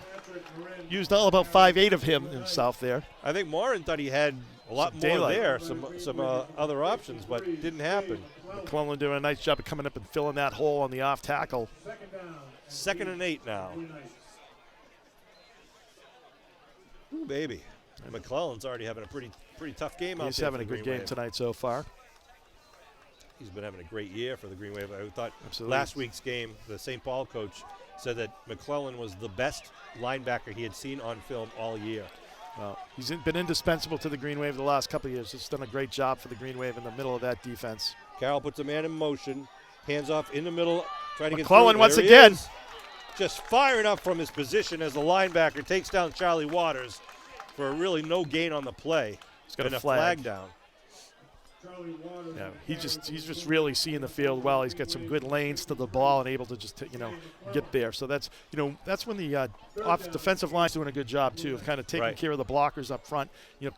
Used all about 5'8" of him himself there. I think Morin thought he had a lot Some more daylight. there, some other options, but it didn't happen. McClellan doing a nice job of coming up and filling that hole on the off tackle. 2nd and 8 now. Ooh, baby. And McClellan's already having a pretty tough game out there. He's having for a the good Green game Wave. tonight so far. He's been having a great year for the Green Wave. I thought Absolutely. last week's game, the St. Paul coach said that McClellan was the best linebacker he had seen on film all year. Well, he's been indispensable to the Green Wave the last couple of years. He's done a great job for the Green Wave in the middle of that defense. Carroll puts a man in motion, hands off in the middle, trying to get McClellan through. once There he again. is. Just firing up from his position as the linebacker takes down Charlie Waters for a really no gain on the play. He's got and a flag down. Yeah, he's just really seeing the field well. He's got some good lanes to the ball and able to just get there. So that's when the defensive line's doing a good job too of kind of taking Right. care of the blockers up front.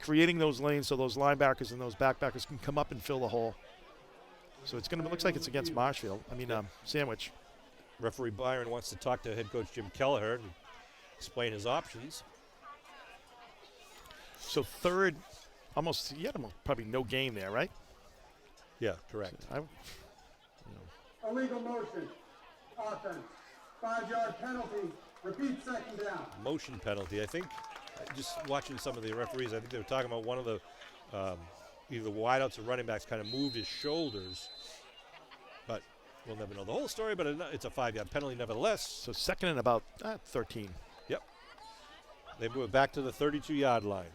Creating those lanes so those linebackers and those backbackers can come up and fill the hole. So looks like it's against Marshfield. Sandwich. Referee Byron wants to talk to head coach Jim Kelleher and explain his options. So third, he had probably no gain there, right? Yeah, correct. Illegal motion. Offense. 5-yard penalty. Repeat, second down. Motion penalty. I think, just watching some of the referees, I think they were talking about one of the either the wideouts or running backs kind of moved his shoulders. But we'll never know the whole story, but it's a 5-yard penalty nevertheless. So second and about 13. Yep. They move it back to the 32-yard line.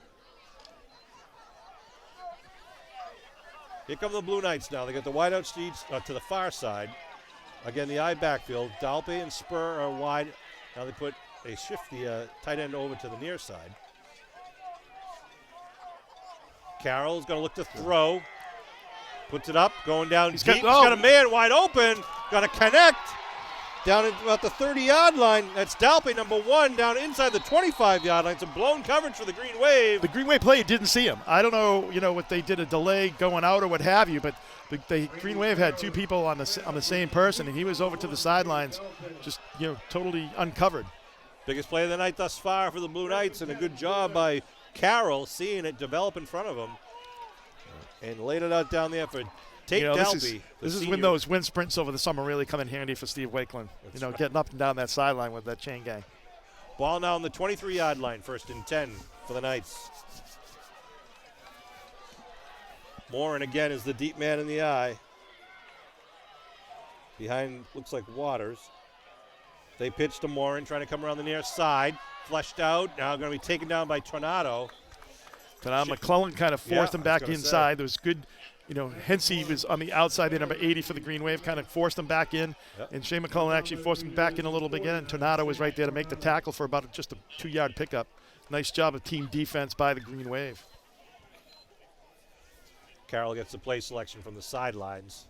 Here come the Blue Knights now. They got the wideout streets to the far side. Again, the I backfield. Dalpe and Spur are wide. Now they shift the tight end over to the near side. Carroll's going to look to throw. Puts it up, going down deep. He's got a man wide open. Got to connect. Down at about the 30-yard line. That's Dalpe, number 1, down inside the 25-yard line. Some blown coverage for the Green Wave. The Green Wave player didn't see him. I don't know, what they did, a delay going out or what have you, but the Green Wave had two people on the same person, and he was over to the sidelines, just totally uncovered. Biggest play of the night thus far for the Blue Knights, and a good job by Carroll seeing it develop in front of him and laid it out down there for Tate Dalpe. This is when those wind sprints over the summer really come in handy for Steve Wakeland. Right. Getting up and down that sideline with that chain gang. Ball now on the 23-yard line, 1st and 10 for the Knights. Morin again is the deep man in the eye. Behind looks like Waters. They pitch to Morin, trying to come around the near side. Fleshed out, now going to be taken down by Tornado. McClellan kind of forced him back gonna inside. There was good, Hensey was on the outside there, number 80 for the Green Wave, kind of forced him back in. Yep. And Shea McClellan actually forced him back in a little bit again, and Tornado was right there to make the tackle for about just a 2-yard pickup. Nice job of team defense by the Green Wave. Carroll gets the play selection from the sidelines.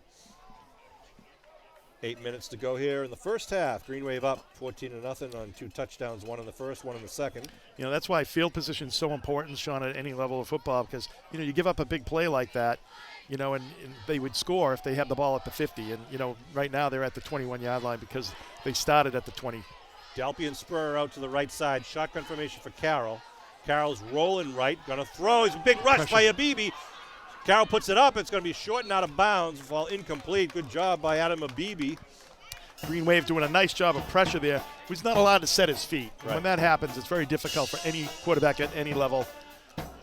8 minutes to go here in the first half. Green Wave up 14-0 on 2 touchdowns, 1 in the first, 1 in the second. That's why field position is so important, Sean, at any level of football, because, you give up a big play like that, and they would score if they had the ball at the 50. And, right now they're at the 21-yard line because they started at the 20. Dalpe and Spur are out to the right side. Shotgun formation for Carroll. Carroll's rolling right, going to throw. It's a big rush by Abibi. Carroll puts it up. It's going to be short and out of bounds. Ball incomplete. Good job by Adam Abibi. Green Wave doing a nice job of pressure there. He's not allowed to set his feet. Right. When that happens, it's very difficult for any quarterback at any level.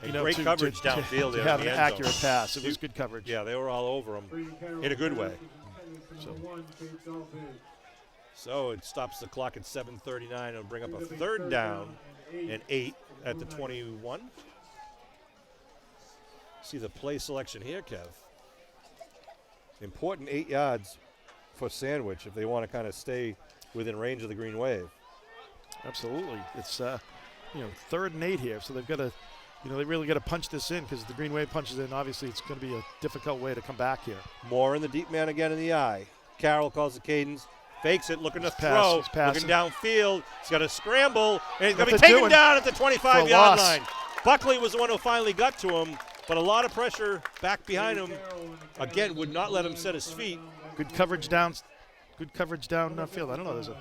Great coverage downfield to there have in an the end accurate zone. pass. It was good coverage. Yeah, they were all over him in a good way. So it stops the clock at 7:39. It'll bring up a 3rd down and 8 at the 21. See the play selection here, Kev. Important 8 yards for Sandwich if they want to kind of stay within range of the Green Wave. Absolutely. It's 3rd and 8 here, so they've got to, they really got to punch this in because the Green Wave punches in. Obviously, it's going to be a difficult way to come back here. More in the deep man again in the eye. Carroll calls the cadence, fakes it, looking to pass, throw, he's passing. looking downfield. He's got to scramble, and he's going to be What they're taken doing down at the for a 25-yard loss. line. Buckley was the one who finally got to him, but a lot of pressure back behind him. Again, would not let him set his feet. Good coverage down. Good coverage down field. I don't know. There's a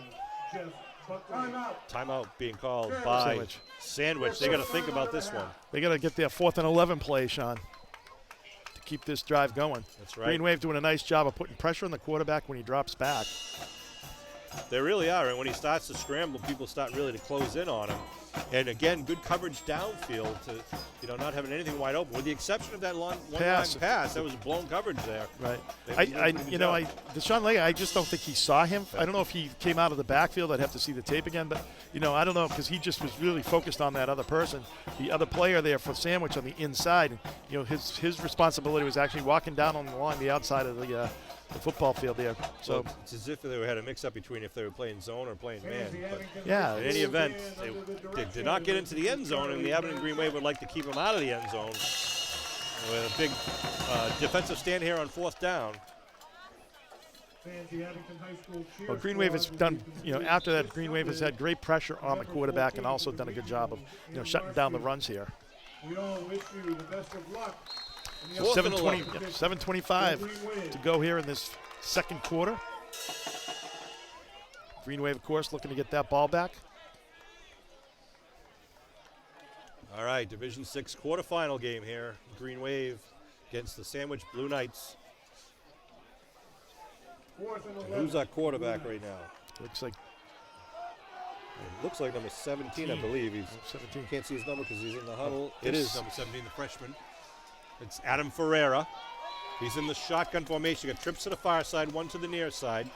Timeout being called by Sandwich. They got to think about this one. They got to get their 4th and 11 play, Sean, to keep this drive going. That's right. Green Wave doing a nice job of putting pressure on the quarterback when he drops back. They really are, and when he starts to scramble, people start really to close in on him. And again, good coverage downfield to, not having anything wide open, with the exception of that one pass. That was blown coverage there. Right. Deshaun Leggett, I just don't think he saw him. I don't know if he came out of the backfield. I'd have to see the tape again, but I don't know, because he just was really focused on that other person, the other player there for Sandwich on the inside. And, his responsibility was actually walking down along the outside of the football field there. So it's as if they had a mix-up between if they were playing zone or playing man. But yeah, in any event, they did not get into the end zone, and the Abington Green Wave would like to keep them out of the end zone with a big defensive stand here on 4th down. Well, Green Wave has done, after that, Green Wave has had great pressure on the quarterback and also done a good job of, shutting down the runs here. We all wish you the best of luck. 7:25 to go here in this second quarter. Green Wave, of course, looking to get that ball back. All right, Division 6 quarterfinal game here. Green Wave against the Sandwich Blue Knights. And who's our quarterback right now? Looks like number 17, I believe. He's 17. Can't see his number because he's in the huddle. It is number 17, the freshman. It's Adam Ferreira. He's in the shotgun formation. Got trips to the far side, one to the near side.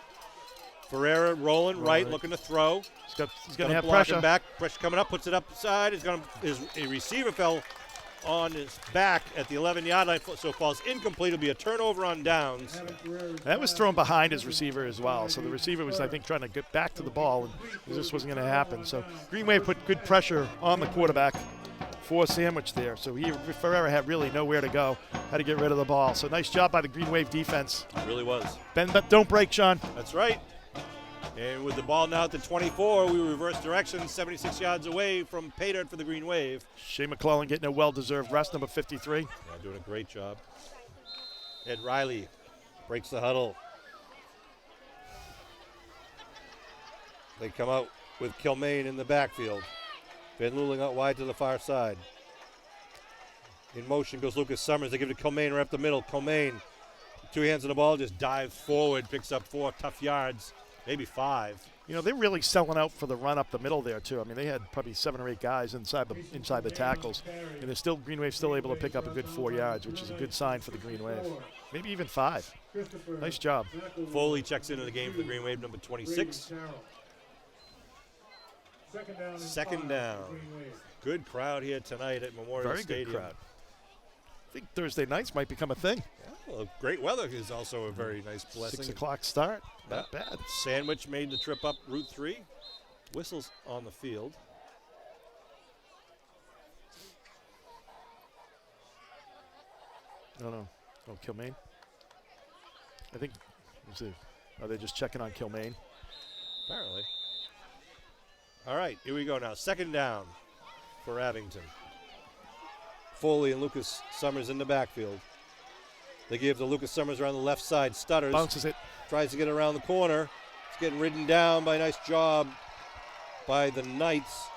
Ferreira rolling right, looking to throw. He's going to have pressure. Back. Pressure coming up, puts it upside. His receiver fell on his back at the 11-yard line, so it falls incomplete. It'll be a turnover on downs. That was thrown behind his receiver as well. So the receiver was, I think, trying to get back to the ball, and this wasn't going to happen. So Green Wave put good pressure on the quarterback for Sandwich there. So Ferreira had really nowhere to go, had to get rid of the ball. So nice job by the Green Wave defense. It really was. Bend but don't break, Sean. That's right. And with the ball now at the 24, we reverse direction, 76 yards away from pay dirt for the Green Wave. Shea McClellan getting a well-deserved rest, number 53. Yeah, doing a great job. Ed Riley breaks the huddle. They come out with Kilmaine in the backfield. Van Luling out wide to the far side. In motion goes Lucas Summers. They give it to Kilmaine right up the middle. Kilmaine, 2 hands on the ball, just dives forward, picks up 4 tough yards. Maybe 5. They're really selling out for the run up the middle there too. I mean, they had probably 7 or 8 guys inside the tackles, and Green Wave still able to pick up a good 4 yards, which is a good sign for the Green Wave. Maybe even 5. Nice job. Foley checks into the game for the Green Wave, number 26. Second down. Good crowd here tonight at Memorial Stadium. Good crowd. I think Thursday nights might become a thing. Well, great weather is also a very nice blessing. 6 o'clock start. Not bad. Sandwich made the trip up Route 3. Whistles on the field. No. Oh, Kilmaine. I think. Let's see. Are they just checking on Kilmaine? Apparently. All right, here we go now. Second down for Abington. Foley and Lucas Summers in the backfield. They give to Lucas Summers around the left side. Stutters. Bounces it. Tries to get around the corner. It's getting ridden down by a nice job by the Knights.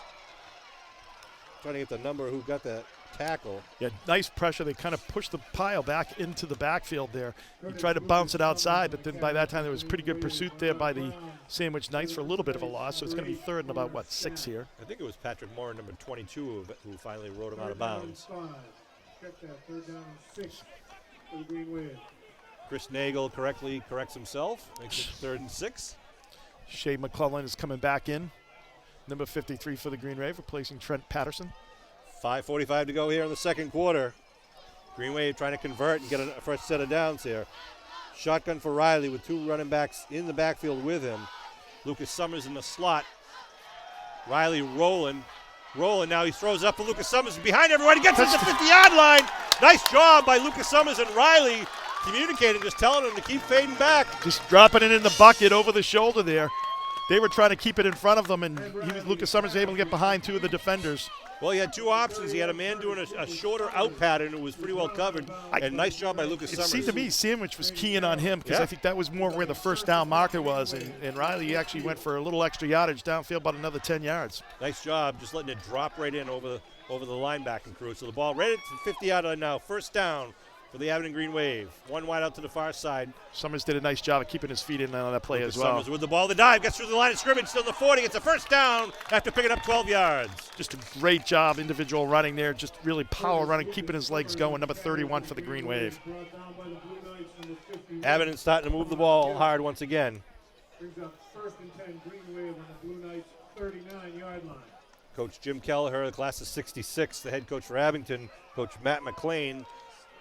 Trying to get the number who got that tackle. Yeah, nice pressure. They kind of pushed the pile back into the backfield there. He tried to bounce it outside, but then by that time there was pretty good pursuit there by the Sandwich Knights for a little bit of a loss. So it's going to be third and about, 6 here. I think it was Patrick Moore, number 22, who finally rode him out of bounds. Check that, 3rd down and 6 for the Green Wave. Chris Nagel correctly corrects himself. Makes it 3rd and 6. Shea McClellan is coming back in. Number 53 for the Green Wave, replacing Trent Patterson. 5:45 to go here in the second quarter. Green Wave trying to convert and get a first set of downs here. Shotgun for Riley with 2 running backs in the backfield with him. Lucas Summers in the slot. Riley rolling. Now he throws up for Lucas Summers behind everyone. He gets to the 50-yard line. Nice job by Lucas Summers and Riley communicating, just telling him to keep fading back. Just dropping it in the bucket over the shoulder there. They were trying to keep it in front of them, and Lucas Summers was able to get behind 2 of the defenders. Well, he had two options. He had a man doing a shorter out pattern who was pretty well covered. And nice job by Lucas Summers. It seemed to me Sandwich was keying on him because Yeah. I think that was more where the first down marker was. And Riley actually went for a little extra yardage downfield, about another 10 yards. Nice job just letting it drop right in over the linebacking crew. So the ball right at the 50-yard line now. First down for the Abington Green Wave. One wide out to the far side. Summers did a nice job of keeping his feet in on that play as well. Summers with the ball, the dive, gets through the line of scrimmage, still in the 40, gets a first down after picking up 12 yards. Just a great job, individual running there, just really power running, keeping his legs going. Number 31 for the Green Wave. Abington starting to move the ball hard once again. Brings up 1st and 10, Green Wave on the Blue Knights' 39-yard line. Coach Jim Kelleher, the class of 66, the head coach for Abington. Coach Matt McLean,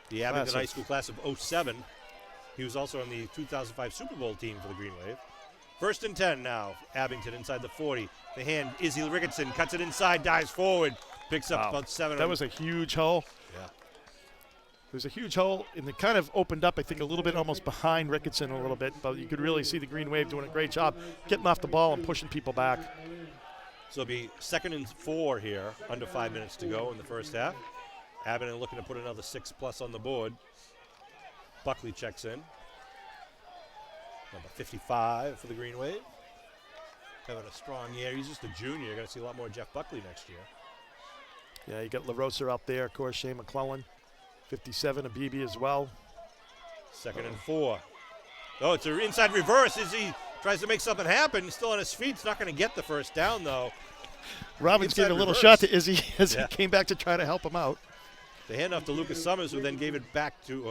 the Abington High School class of 07. He was also on the 2005 Super Bowl team for the Green Wave. 1st and 10 now. Abington inside the 40. The hand, Izzy Ricketson cuts it inside, dives forward, picks up about 7. That was a huge hole. Yeah. There's a huge hole, and it kind of opened up, I think, a little bit almost behind Ricketson a little bit, but you could really see the Green Wave doing a great job getting off the ball and pushing people back. So it'll be 2nd and 4 here, under 5 minutes to go in the first half. Abington looking to put another 6+ on the board. Buckley checks in. Number 55 for the Green Wave. Having a strong year. He's just a junior. You're going to see a lot more Jeff Buckley next year. Yeah, you got LaRosa out there, of course, Shane McClellan. 57, Abibi as well. 2nd and 4. Oh, it's an inside reverse as he tries to make something happen. He's still on his feet. He's not going to get the first down, though. Robbins Inside gave a little reverse. shot to Izzy as Yeah. he came back to try to help him out. The handoff to Lucas Summers, who then gave it to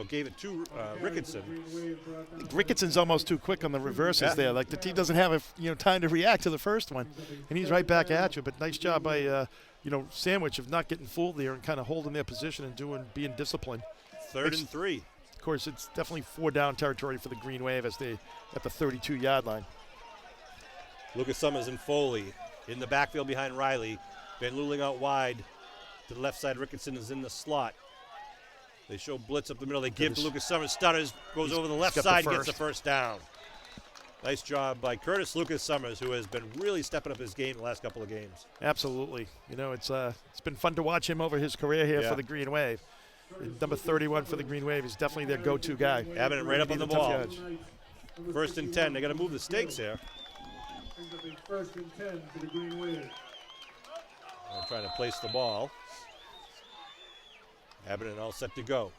Ricketson. Ricketson's almost too quick on the reverses there. Like the team doesn't have time to react to the first one, and he's right back at you. But nice job by Sandwich of not getting fooled there and kind of holding their position and being disciplined. 3rd and 3. Of course, it's definitely 4-down territory for the Green Wave as they at the 32-yard line. Lucas Summers and Foley in the backfield behind Riley. Van Luling out wide to the left side. Ricketson is in the slot. They show blitz up the middle. They give to Lucas Summers. Stutters, goes over the left got the side and gets first. the first down. Nice job by Curtis Lucas Summers, who has been really stepping up his game the last couple of games. Absolutely. It's been fun to watch him over his career here Yeah. for the Green Wave. And number 31 for the Green Wave is definitely their go-to guy. Having it right up on the Tough ball. yards. 1st and 10. They got to move the stakes here. Brings up a 1st and 10 for the Green Wave. They're trying to place the ball. Abington all set to go.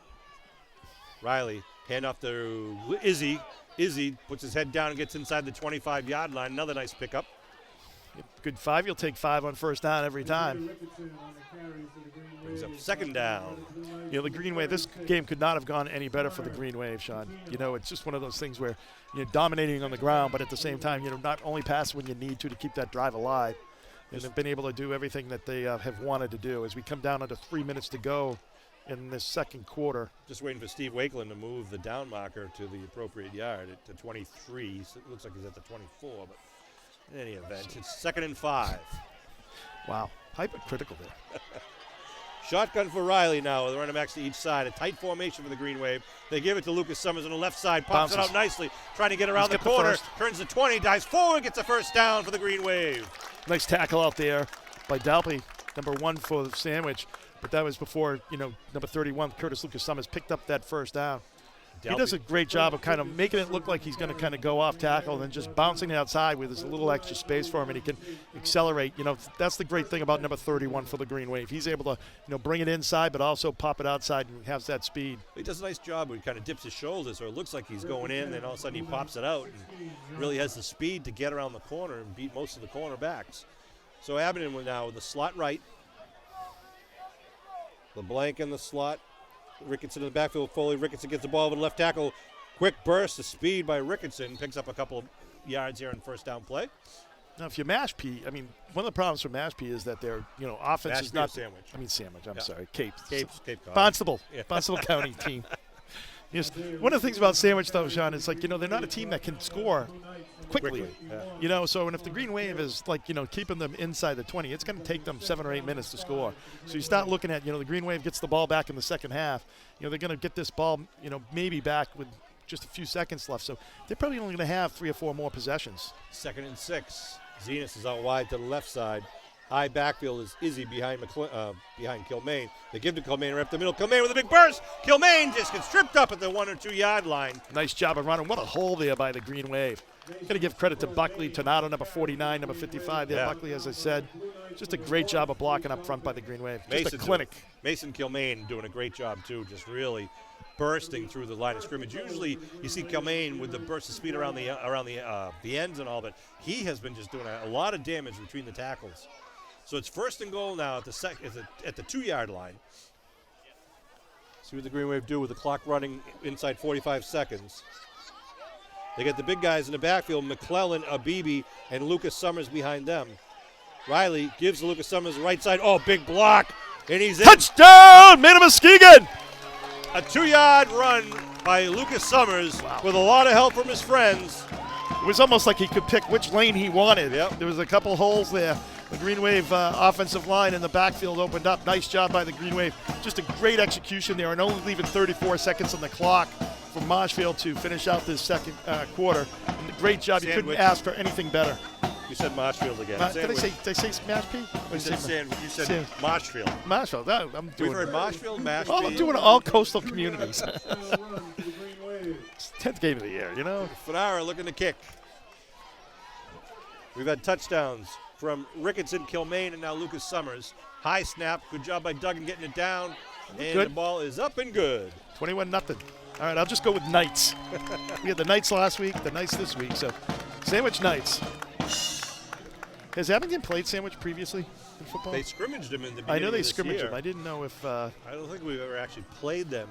Riley, handoff to Izzy. Izzy puts his head down and gets inside the 25-yard line. Another nice pickup. Good 5. You'll take 5 on first down every time. Ricketson on the carry for the Green Brings up Wave. 2nd down. The Green Wave, this game could not have gone any better for the Green Wave, Sean. It's just one of those things where you're dominating on the ground, but at the same time, not only pass when you need to keep that drive alive. And they've been able to do everything that they have wanted to do. As we come down under 3 minutes to go in this second quarter. Just waiting for Steve Wakeland to move the down marker to the appropriate yard to 23. So it looks like he's at the 24, but in any event, it's 2nd and 5. Wow, hypercritical there. Shotgun for Riley now with the running backs to each side. A tight formation for the Green Wave. They give it to Lucas Summers on the left side. Pops it Bounces. out nicely. Trying to get around the got the corner. first. Turns the 20. Dives forward. Gets a first down for the Green Wave. Nice tackle out there by Dalpy, number 1 for the Sandwich. But that was before, number 31, Curtis Lucas Summers, picked up that first down. He does a great job of kind of making it look like he's going to kind of go off tackle and then just bouncing outside where there's a little extra space for him and he can accelerate. That's the great thing about number 31 for the Green Wave. He's able to, bring it inside but also pop it outside and has that speed. He does a nice job where he kind of dips his shoulders, so it looks like he's going in, then all of a sudden he pops it out and really has the speed to get around the corner and beat most of the cornerbacks. So Abington now with the slot right. LeBlanc in the slot. Ricketson in the backfield. Foley. Ricketson gets the ball over the left tackle. Quick burst of speed by Ricketson. Picks up a couple of yards here in first down play. Now, if you Mashpee, one of the problems for Mashpee is that their, offense is Mashpee or not Sandwich? Sandwich. I'm Yeah. sorry, Cape. Cape Cod. Barnstable. Yeah. Barnstable County team. Yes. One of the things about Sandwich, though, Sean, is they're not a team that can score quickly. Yeah. So and if the Green Wave is keeping them inside the 20, it's going to take them 7 or 8 minutes to score. So you start looking at, the Green Wave gets the ball back in the second half. They're going to get this ball, maybe back with just a few seconds left. So they're probably only going to have 3 or 4 more possessions. 2nd and 6. Zenas is out wide to the left side. High backfield is Izzy behind behind Kilmaine. They give to Kilmaine right up the middle. Kilmaine with a big burst. Kilmaine just gets tripped up at the 1 or 2 yard line. Nice job of running. What a hole there by the Green Wave. Got to give credit to Buckley, Tornado, number 49, number 55 there. Yeah. Buckley, as I said, just a great job of blocking up front by the Green Wave. Just a clinic. Mason Kilmaine doing a great job, too, just really bursting through the line of scrimmage. Usually you see Kilmaine with the burst of speed around the ends and all, but he has been just doing a lot of damage between the tackles. So it's 1st and goal now at the 2 yard line. See what the Green Wave do with the clock running inside 45 seconds. They get the big guys in the backfield, McClellan, Abibi, and Lucas Summers behind them. Riley gives to Lucas Summers the right side. Oh, big block. And he's in. Touchdown! Made of Muskegon! A 2-yard run by Lucas Summers with a lot of help from his friends. It was almost like he could pick which lane he wanted. Yep. There was a couple holes there. The Green Wave offensive line in the backfield opened up. Nice job by the Green Wave. Just a great execution there, and only leaving 34 seconds on the clock for Marshfield to finish out this second quarter. And a great job. You couldn't ask for anything better. You said Marshfield again. Did I say Smash P? You said Marshfield. Marshfield. I'm doing. We've heard Marshfield, Mashpee. Oh, I'm doing all coastal communities. 10th game of the year, you know. Fanara looking to kick. We've had touchdowns from Ricketson, Kilmaine, and now Lucas Summers. High snap. Good job by Duggan getting it down. And the ball is up and good. 21-0. All right, I'll just go with Knights. We had the Knights last week, the Knights this week. So, Sandwich Knights. Has Abington played Sandwich previously in football? They scrimmaged them in the beginning I know they of this scrimmaged year. them. I didn't know if. I don't think we've ever actually played them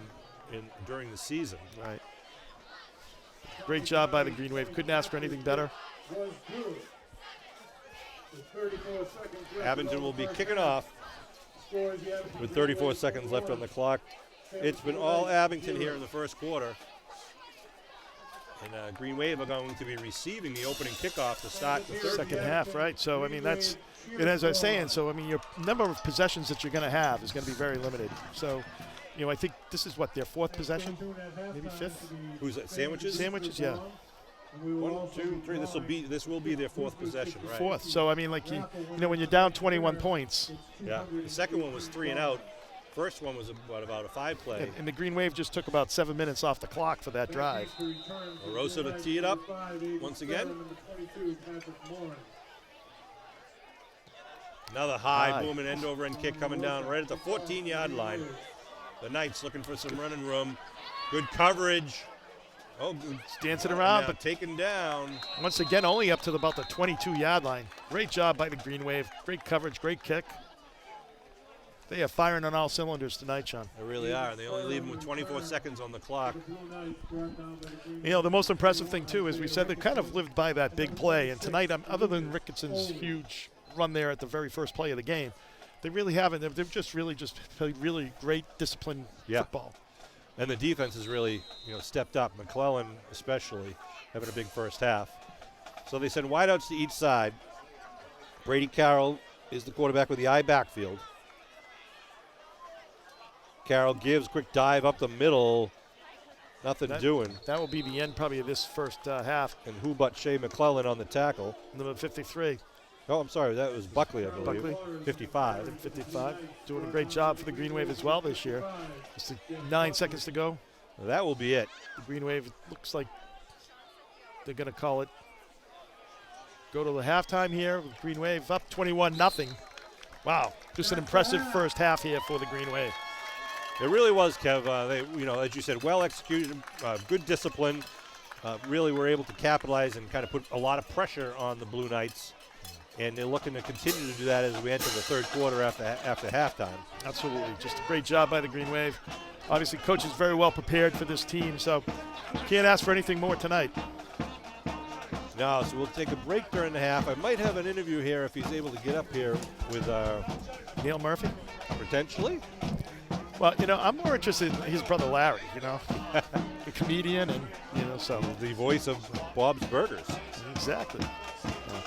during the season. Right. Great job by the Green Wave. Couldn't ask for anything better. Abington will be kicking off with 34 seconds left on the clock. It's been all Abington here in the first quarter. And Green Wave are going to be receiving the opening kickoff to start the second half, right? So, I mean, that's, and as I was saying, so, I mean, your number of possessions that you're going to have is going to be very limited. So, you know, I think this is what, their 4th possession? Maybe 5th? Who's that, Sandwiches? Sandwiches, yeah. 1, 2, 3. This will be their 4th possession, right? 4th. So, I mean, like, you know, when you're down 21 points. Yeah. The second one was 3 and out. First one was about a 5 play. And the Green Wave just took about 7 minutes off the clock for that drive. Oroso to tee it up once again. Another high booming end over end kick coming down right at the 14-yard line. The Knights looking for some running room. Good coverage. Oh, good. Dancing around, but taken down. Once again, only up to about the 22-yard line. Great job by the Green Wave. Great coverage, great kick. They are firing on all cylinders tonight, Sean. They really are. They only leave them with 24 seconds on the clock. You know, the most impressive thing, too, is we said they kind of lived by that big play. And tonight, other than Ricketson's huge run there at the very first play of the game, they really haven't. They've just played really great disciplined football. And the defense has really, stepped up. McClellan especially having a big first half. So they send wideouts to each side. Brady Carroll is the quarterback with the I backfield. Carroll gives quick dive up the middle. Nothing doing. That will be the end probably of this first half. And who but Shea McClellan on the tackle. Number 53. Oh, I'm sorry. That was Buckley, I believe. Buckley. 55. 55. Doing a great job for the Green Wave as well this year. Just 9 seconds to go. Well, that will be it. The Green Wave looks like they're going to call it. Go to the halftime here. Green Wave up 21-0. Wow. Just an impressive first half here for the Green Wave. It really was, Kev. They, as you said, well executed, good discipline. Really were able to capitalize and kind of put a lot of pressure on the Blue Knights. And they're looking to continue to do that as we enter the third quarter after halftime. Absolutely. Just a great job by the Green Wave. Obviously, coach is very well prepared for this team, so can't ask for anything more tonight. No, so we'll take a break during the half. I might have an interview here if he's able to get up here with Neil Murphy. Potentially. Well, I'm more interested in his brother Larry, the comedian and, so. The voice of Bob's Burgers. Exactly.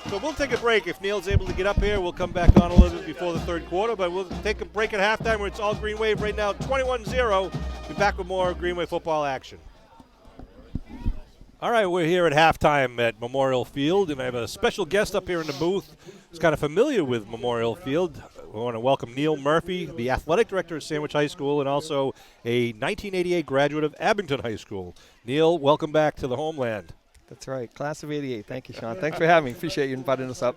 So we'll take a break. If Neil's able to get up here, we'll come back on a little bit before the third quarter, but we'll take a break at halftime where it's all Green Wave right now, 21-0. Be back with more Green Wave football action. All right, we're here at halftime at Memorial Field, and I have a special guest up here in the booth who's kind of familiar with Memorial Field. We want to welcome Neil Murphy, the athletic director of Sandwich High School, and also a 1988 graduate of Abington High School. Neil, welcome back to the homeland. That's right. Class of 88. Thank you, Sean. Thanks for having me. Appreciate you inviting us up.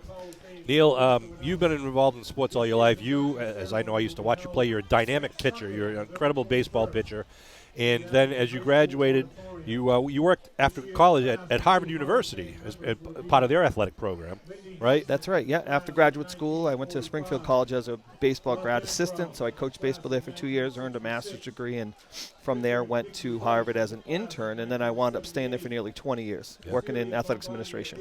Neil, you've been involved in sports all your life. You, as I know, I used to watch you play. You're a dynamic pitcher. You're an incredible baseball pitcher. And then as you graduated, you worked after college at Harvard University as part of their athletic program, right? That's right. Yeah. After graduate school, I went to Springfield College as a baseball grad assistant. So I coached baseball there for 2 years, earned a master's degree, and from there went to Harvard as an intern. And then I wound up staying there for nearly 20 years, working in athletics administration.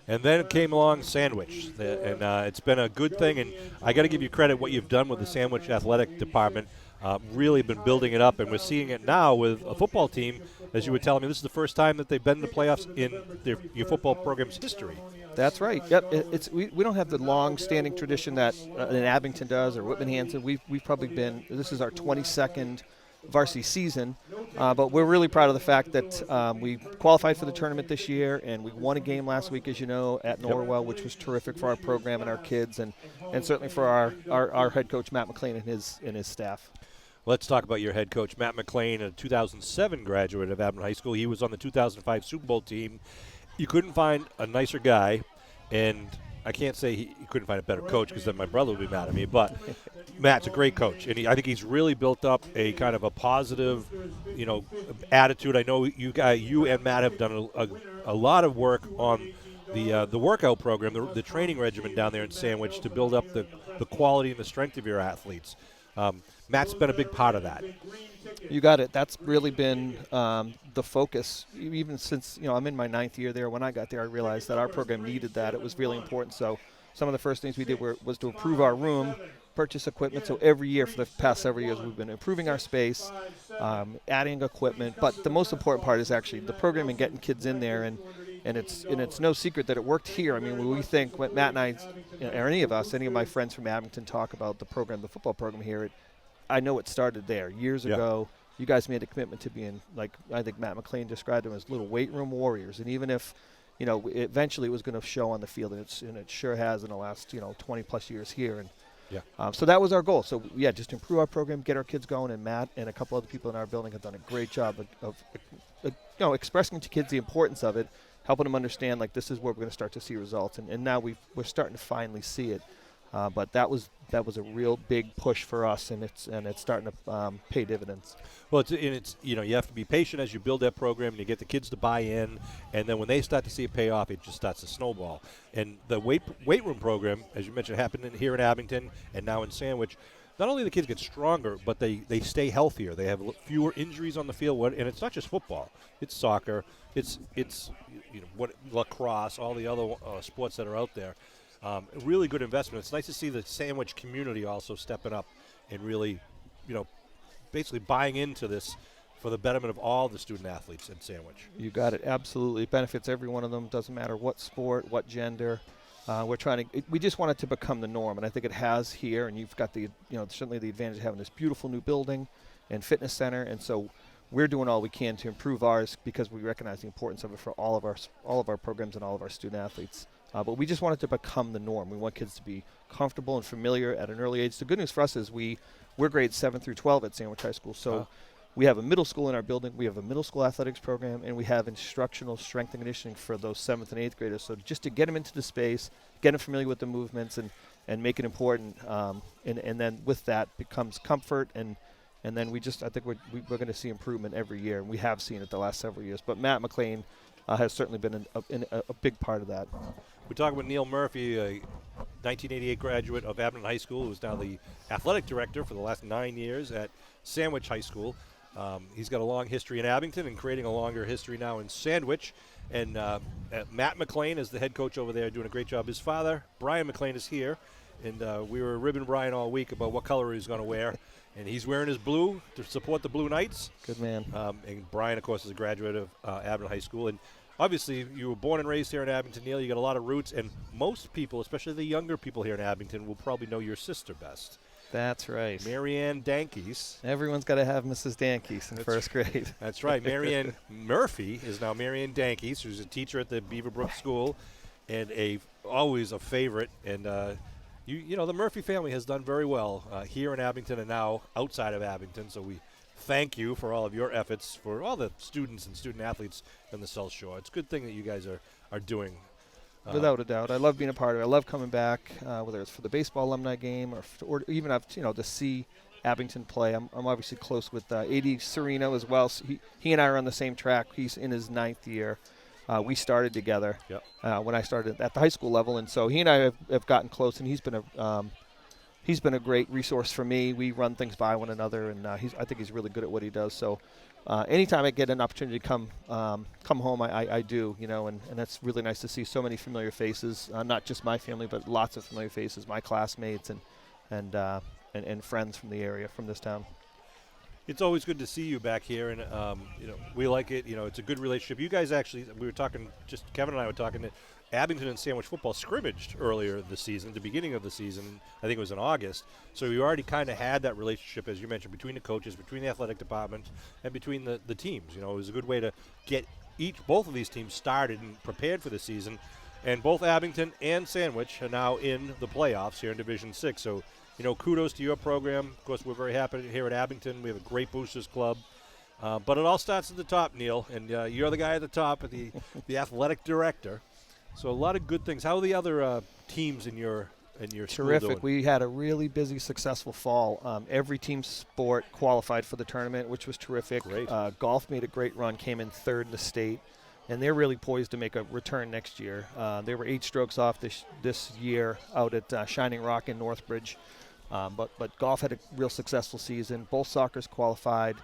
And then it came along Sandwich, and it's been a good thing. And I got to give you credit what you've done with the Sandwich athletic department. Really been building it up, and we're seeing it now with a football team. As you were telling me, this is the first time that they've been in the playoffs in your football program's history. That's right. Yep. We don't have the long-standing tradition that an Abington does or Whitman Hanson. We've probably been. This is our 22nd varsity season, but we're really proud of the fact that we qualified for the tournament this year, and we won a game last week, as you know, at Norwell, which was terrific for our program and our kids, and certainly for our head coach Matt McLean and his staff. Let's talk about your head coach, Matt McLean, a 2007 graduate of Abington High School. He was on the 2005 Super Bowl team. You couldn't find a nicer guy, and I can't say he couldn't find a better coach because then my brother would be mad at me, but Matt's a great coach, and I think he's really built up a kind of a positive, attitude. I know you and Matt have done a lot of work on the workout program, the training regimen down there in Sandwich to build up the quality and the strength of your athletes. Matt's been a big part of that. You got it. That's really been the focus. Even since, I'm in my 9th year there. When I got there, I realized that our program needed that. It was really important. So some of the first things we did was to improve our room, purchase equipment. So every year for the past several years, we've been improving our space, adding equipment. But the most important part is actually the program and getting kids in there. And it's no secret that it worked here. I mean, when we think, when Matt and I, or any of my friends from Abington talk about the football program here, I know it started there years ago. You guys made a commitment to being, like I think Matt McLean described them as little weight room warriors. And even if, eventually it was going to show on the field, and it sure has in the last 20 plus years here. And so that was our goal. So just improve our program, get our kids going. And Matt and a couple other people in our building have done a great job of expressing to kids the importance of it, helping them understand like this is where we're going to start to see results. And now we're starting to finally see it. But that was a real big push for us, and it's starting to pay dividends. Well, it's you have to be patient as you build that program, and you get the kids to buy in, and then when they start to see it pay off, it just starts to snowball. And the weight room program, as you mentioned, happened here in Abington and now in Sandwich. Not only the kids get stronger, but they stay healthier. They have fewer injuries on the field, and it's not just football. It's soccer. It's lacrosse, all the other sports that are out there. A really good investment. It's nice to see the Sandwich community also stepping up and really, basically buying into this for the betterment of all the student athletes in Sandwich. You got it. Absolutely. It benefits every one of them. Doesn't matter what sport, what gender. We just want it to become the norm, and I think it has here. And you've got certainly the advantage of having this beautiful new building and fitness center, and so we're doing all we can to improve ours because we recognize the importance of it for all of our programs and all of our student athletes. But we just want it to become the norm. We want kids to be comfortable and familiar at an early age. The good news for us is we're grades 7 through 12 at Sandwich High School. So we have a middle school in our building. We have a middle school athletics program, and we have instructional strength and conditioning for those 7th and 8th graders. So just to get them into the space, get them familiar with the movements, and make it important. And then with that becomes comfort, and then I think we're going to see improvement every year. And we have seen it the last several years. But Matt McLean has certainly been a big part of that. We're talking with Neil Murphy, a 1988 graduate of Abington High School, who's now the athletic director for the last 9 years at Sandwich High School. He's got a long history in Abington and creating a longer history now in Sandwich. And Matt McLean is the head coach over there, doing a great job. His father, Brian McLean, is here. And we were ribbing Brian all week about what color he's going to wear. And he's wearing his blue to support the Blue Knights. Good man. And Brian, of course, is a graduate of Abington High School. And obviously, you were born and raised here in Abington, Neil. You got a lot of roots. And most people, especially the younger people here in Abington, will probably know your sister best. That's right. Marianne Dankies. Everyone's got to have Mrs. Dankies in first grade. That's right. Marianne Murphy is now Marianne Dankies, who's a teacher at the Beaverbrook School and always a favorite. And, the Murphy family has done very well here in Abington and now outside of Abington. So we thank you for all of your efforts for all the students and student athletes in the South Shore. It's a good thing that you guys are doing. Without a doubt. I love being a part of it. I love coming back, whether it's for the baseball alumni game or even to see Abington play. I'm obviously close with A.D. Sereno as well. So he and I are on the same track. He's in his 9th year. We started together when I started at the high school level, and so he and I have gotten close, and he's been a great resource for me. We run things by one another, and I think he's really good at what he does. So anytime I get an opportunity to come home, I do, and that's really nice to see so many familiar faces, not just my family, but lots of familiar faces, my classmates and friends from the area, from this town. It's always good to see you back here, and we like it. It's a good relationship. You guys actually, Kevin and I were talking that Abington and Sandwich football scrimmaged earlier this season, at the beginning of the season. I think it was in August. So you already kind of had that relationship, as you mentioned, between the coaches, between the athletic department, and between the teams. It was a good way to get both of these teams started and prepared for the season. And both Abington and Sandwich are now in the playoffs here in Division 6. So, kudos to your program. Of course, we're very happy here at Abington. We have a great boosters club. But it all starts at the top, Neil, and you're the guy at the top, the athletic director. So a lot of good things. How are the other teams in your school Terrific. doing? We had a really busy, successful fall. Every team sport qualified for the tournament, which was terrific. Great. Golf made a great run, came in 3rd in the state, and they're really poised to make a return next year. They were 8 strokes off this year out at Shining Rock in Northbridge. But golf had a real successful season. Both soccer's qualified.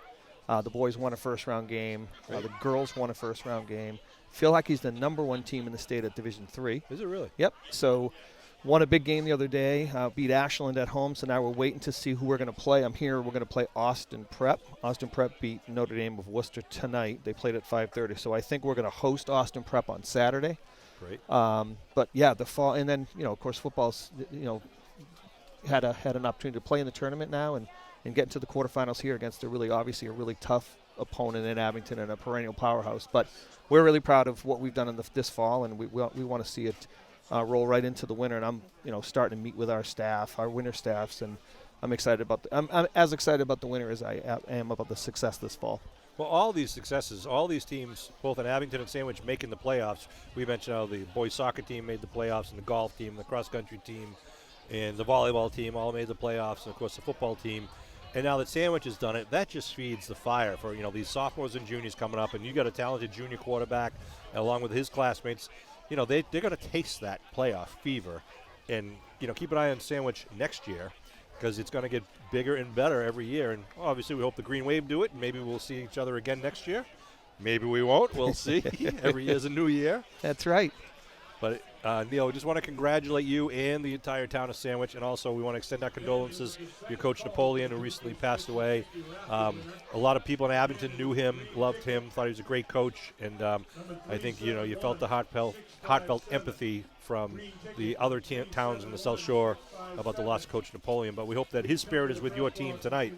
The boys won a first-round game. The girls won a first-round game. Feel like he's the #1 team in the state at Division 3. Is it really? Yep. So won a big game the other day. Beat Ashland at home. So now we're waiting to see who we're going to play. I'm here. We're going to play Austin Prep. Austin Prep beat Notre Dame of Worcester tonight. They played at 5:30. So I think we're going to host Austin Prep on Saturday. Great. But yeah, the fall, and then of course football's had an opportunity to play in the tournament now and get into the quarterfinals here against a really tough opponent in Abington and a perennial powerhouse. But we're really proud of what we've done in this fall, and we want to see it roll right into the winter. And I'm starting to meet with our staff, our winter staffs, and I'm excited about I'm as excited about the winter as I am about the success this fall. Well, all these successes, all these teams, both in Abington and Sandwich, making the playoffs. We mentioned how the boys soccer team made the playoffs, and the golf team, the cross-country team, and the volleyball team all made the playoffs, and, of course, the football team. And now that Sandwich has done it, that just feeds the fire for, these sophomores and juniors coming up. And you got a talented junior quarterback along with his classmates. They're going to taste that playoff fever. And, keep an eye on Sandwich next year because it's going to get bigger and better every year. And obviously we hope the Green Wave do it. And maybe we'll see each other again next year. Maybe we won't. We'll see. Every year's a new year. That's right. But, Neil, we just want to congratulate you and the entire town of Sandwich, and also we want to extend our condolences to your coach Napoleon, who recently passed away. A lot of people in Abington knew him, loved him, thought he was a great coach, and I think, you felt the heartfelt empathy from the other towns in the South Shore about the loss of Coach Napoleon. But we hope that his spirit is with your team tonight,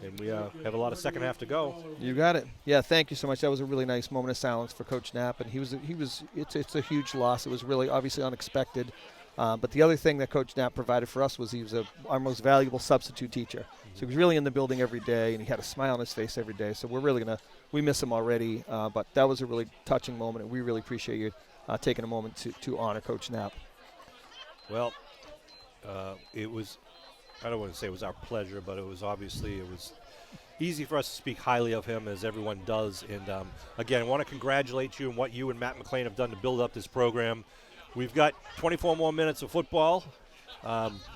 and we have a lot of second half to go. You got it. Yeah, thank you so much. That was a really nice moment of silence for Coach Knapp, and it's a huge loss. It was really obviously unexpected. But the other thing that Coach Knapp provided for us was he was our most valuable substitute teacher. So he was really in the building every day, and he had a smile on his face every day. So we miss him already. But that was a really touching moment, and we really appreciate you taking a moment to honor Coach Knapp. Well, it was, I don't want to say it was our pleasure, but it was easy for us to speak highly of him, as everyone does. And again, I want to congratulate you on what you and Matt McLean have done to build up this program. We've got 24 more minutes of football.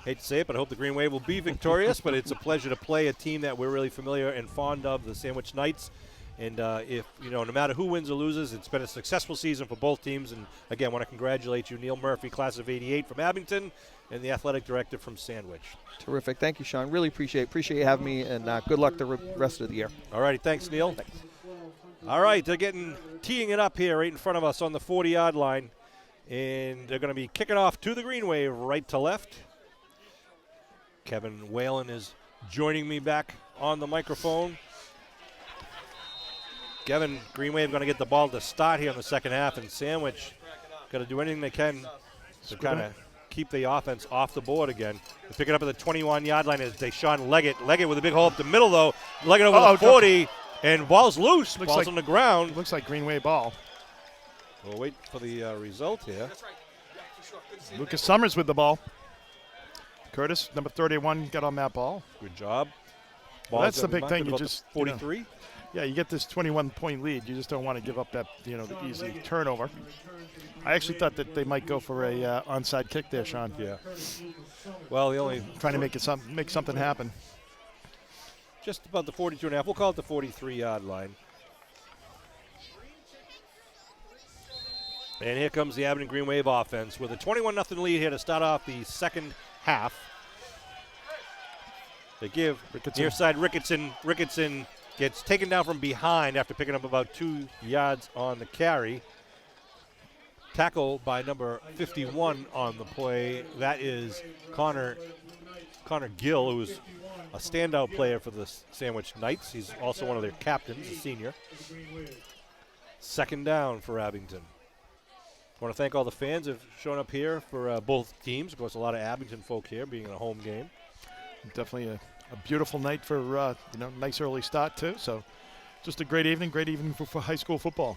Hate to say it, but I hope the Green Wave will be victorious. But it's a pleasure to play a team that we're really familiar and fond of, the Sandwich Knights. And no matter who wins or loses, it's been a successful season for both teams. And again, I want to congratulate you, Neil Murphy, class of '88 from Abington, and the athletic director from Sandwich. Terrific. Thank you, Sean. Really appreciate you having me, and good luck the rest of the year. All righty. Thanks, Neil. Thanks. All right. They're teeing it up here right in front of us on the 40-yard line. And they're going to be kicking off to the Green Wave, right to left. Kevin Whalen is joining me back on the microphone. Kevin, Green Wave going to get the ball to start here in the second half, and Sandwich got to do anything they can to kind of keep the offense off the board again. They pick it up at the 21-yard line as Deshaun Leggett. Leggett with a big hole up the middle, though. Leggett over the 40, and ball's loose. Ball's like, on the ground. Looks like Green Wave ball. We'll wait for the result here. Lucas Summers with the ball. Curtis, number 31, got on that ball. Good job. Well, that's the big thing. You about just 43. Yeah, you get this 21-point lead. You just don't want to give up that, the easy turnover. I actually thought that they might go for a onside kick there, Sean. Yeah. Well, the only trying to make something happen. Just about the 42.5. We'll call it the 43-yard line. And here comes the Abington Green Wave offense with a 21-0 lead here to start off the second half. They give near side Ricketson. Ricketson gets taken down from behind after picking up about 2 yards on the carry. Tackle by number 51 on the play. That is Connor Gill, who's a standout player for the Sandwich Knights. He's also one of their captains, a senior. Second down for Abington. I want to thank all the fans who have shown up here for both teams. Of course, a lot of Abington folk here, being in a home game. Definitely a beautiful night for nice early start too. So, just a great evening for high school football.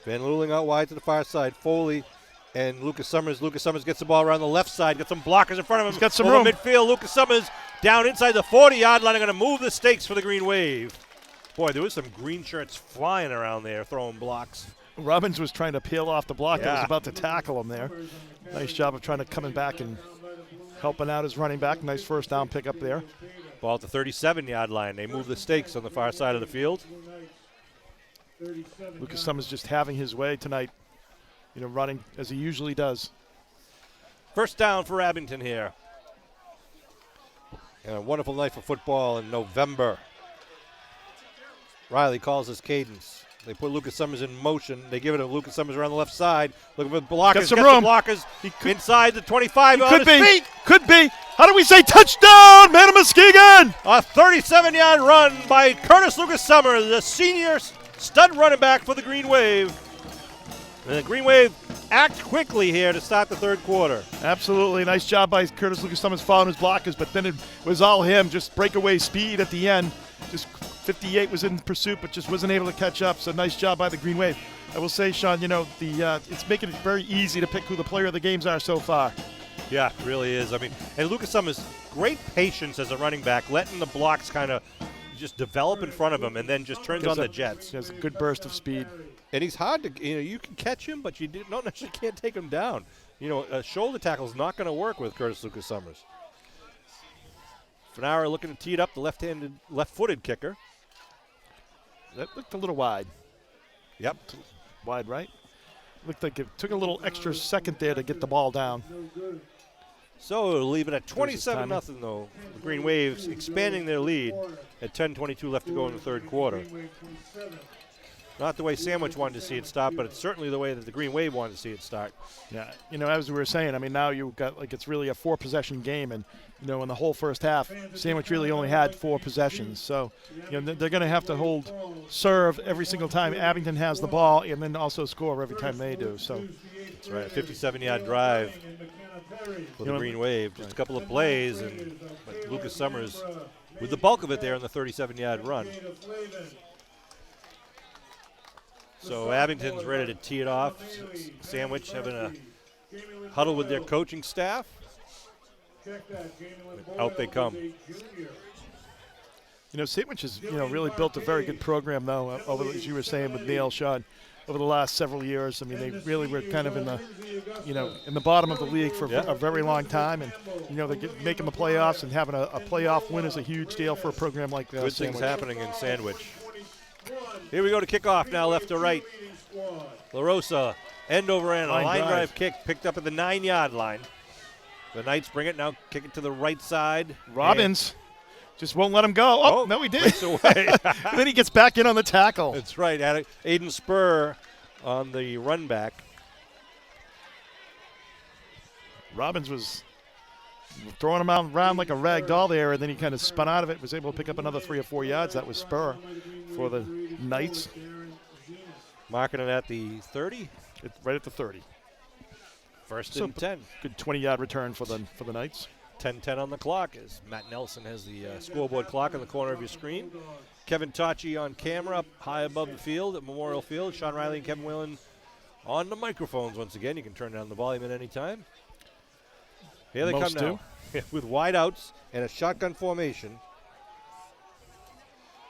Van Luling out wide to the far side. Foley and Lucas Summers. Lucas Summers gets the ball around the left side. Got some blockers in front of him. He's got some over room. Midfield. Lucas Summers down inside the 40-yard line. Going to move the stakes for the Green Wave. Boy, there was some green shirts flying around there, throwing blocks. Robbins was trying to peel off the block. Yeah. I was about to tackle him there. Nice job of trying to coming back and helping out his running back. Nice first down pick up there. Ball at the 37-yard line. They move the stakes on the far side of the field. Lucas Summers just having his way tonight, running as he usually does. First down for Abington here. And a wonderful night for football in November. Riley calls his cadence. They put Lucas Summers in motion. They give it to Lucas Summers around the left side. Looking for blockers. Got some room. Blockers inside the 25. Could be. Could be. How do we say touchdown, man of Muskegon? A 37-yard run by Curtis Lucas Summers, the senior stud running back for the Green Wave. And the Green Wave act quickly here to start the third quarter. Absolutely. Nice job by Curtis Lucas Summers following his blockers, but then it was all him, just breakaway speed at the end. Just 58 was in pursuit, but just wasn't able to catch up. So nice job by the Green Wave. I will say, Sean, it's making it very easy to pick who the player of the games are so far. Yeah, it really is. I mean, and Lucas Summers, great patience as a running back, letting the blocks kind of just develop in front of him, and then just turns on the jets. He has a good burst of speed. And he's hard to, you can catch him, but you don't necessarily can't take him down. A shoulder tackle is not going to work with Curtis Lucas Summers. Fanara looking to tee it up, the left-footed kicker. That looked a little wide. Yep. Wide right. Looked like it took a little extra second there to get the ball down. So it'll leave it at 27-0, though. The Green Waves expanding their lead at 10:22 left to go in the third quarter. Not the way Sandwich wanted to see it start, but it's certainly the way that the Green Wave wanted to see it start. Yeah, as we were saying, now you've got it's really a 4-possession game, and in the whole first half, Sandwich really only had 4 possessions. So, they're going to have to serve every single time Abington has the ball, and then also score every time they do. So, that's right. A 57-yard drive for the Green Wave. Just a couple of plays, and Lucas Summers with the bulk of it there on the 37-yard run. So Abington's ready to tee it off. Sandwich having a huddle with their coaching staff. Out they come. Sandwich has really built a very good program though. As you were saying with Neil, Sean, over the last several years. They really were kind of in the bottom of the league for a very long time, and they're making the playoffs, and having a playoff win is a huge deal for a program like that. Good things happening in Sandwich. Here we go to kickoff now, left to right. La Rosa, end over end, a line drive kick picked up at the 9-yard line. The Knights bring it now, kick it to the right side. Robbins just won't let him go. Oh, no, he did. Breaks away. And then he gets back in on the tackle. That's right. Aiden Spur on the run back. Robbins was throwing him around like a rag doll there, and then he kind of spun out of it, was able to pick up another 3 or 4 yards. That was spur for the Knights. Marking it at the 30. Right at the 30. First and 10. Good 20-yard return for the Knights. 10-10 on the clock as Matt Nelson has the scoreboard clock in the corner of your screen. Kevin Tachi on camera up high above the field at Memorial Field. Sean Riley and Kevin Whalen on the microphones once again. You can turn down the volume at any time. Here they Most come now with wideouts and a shotgun formation.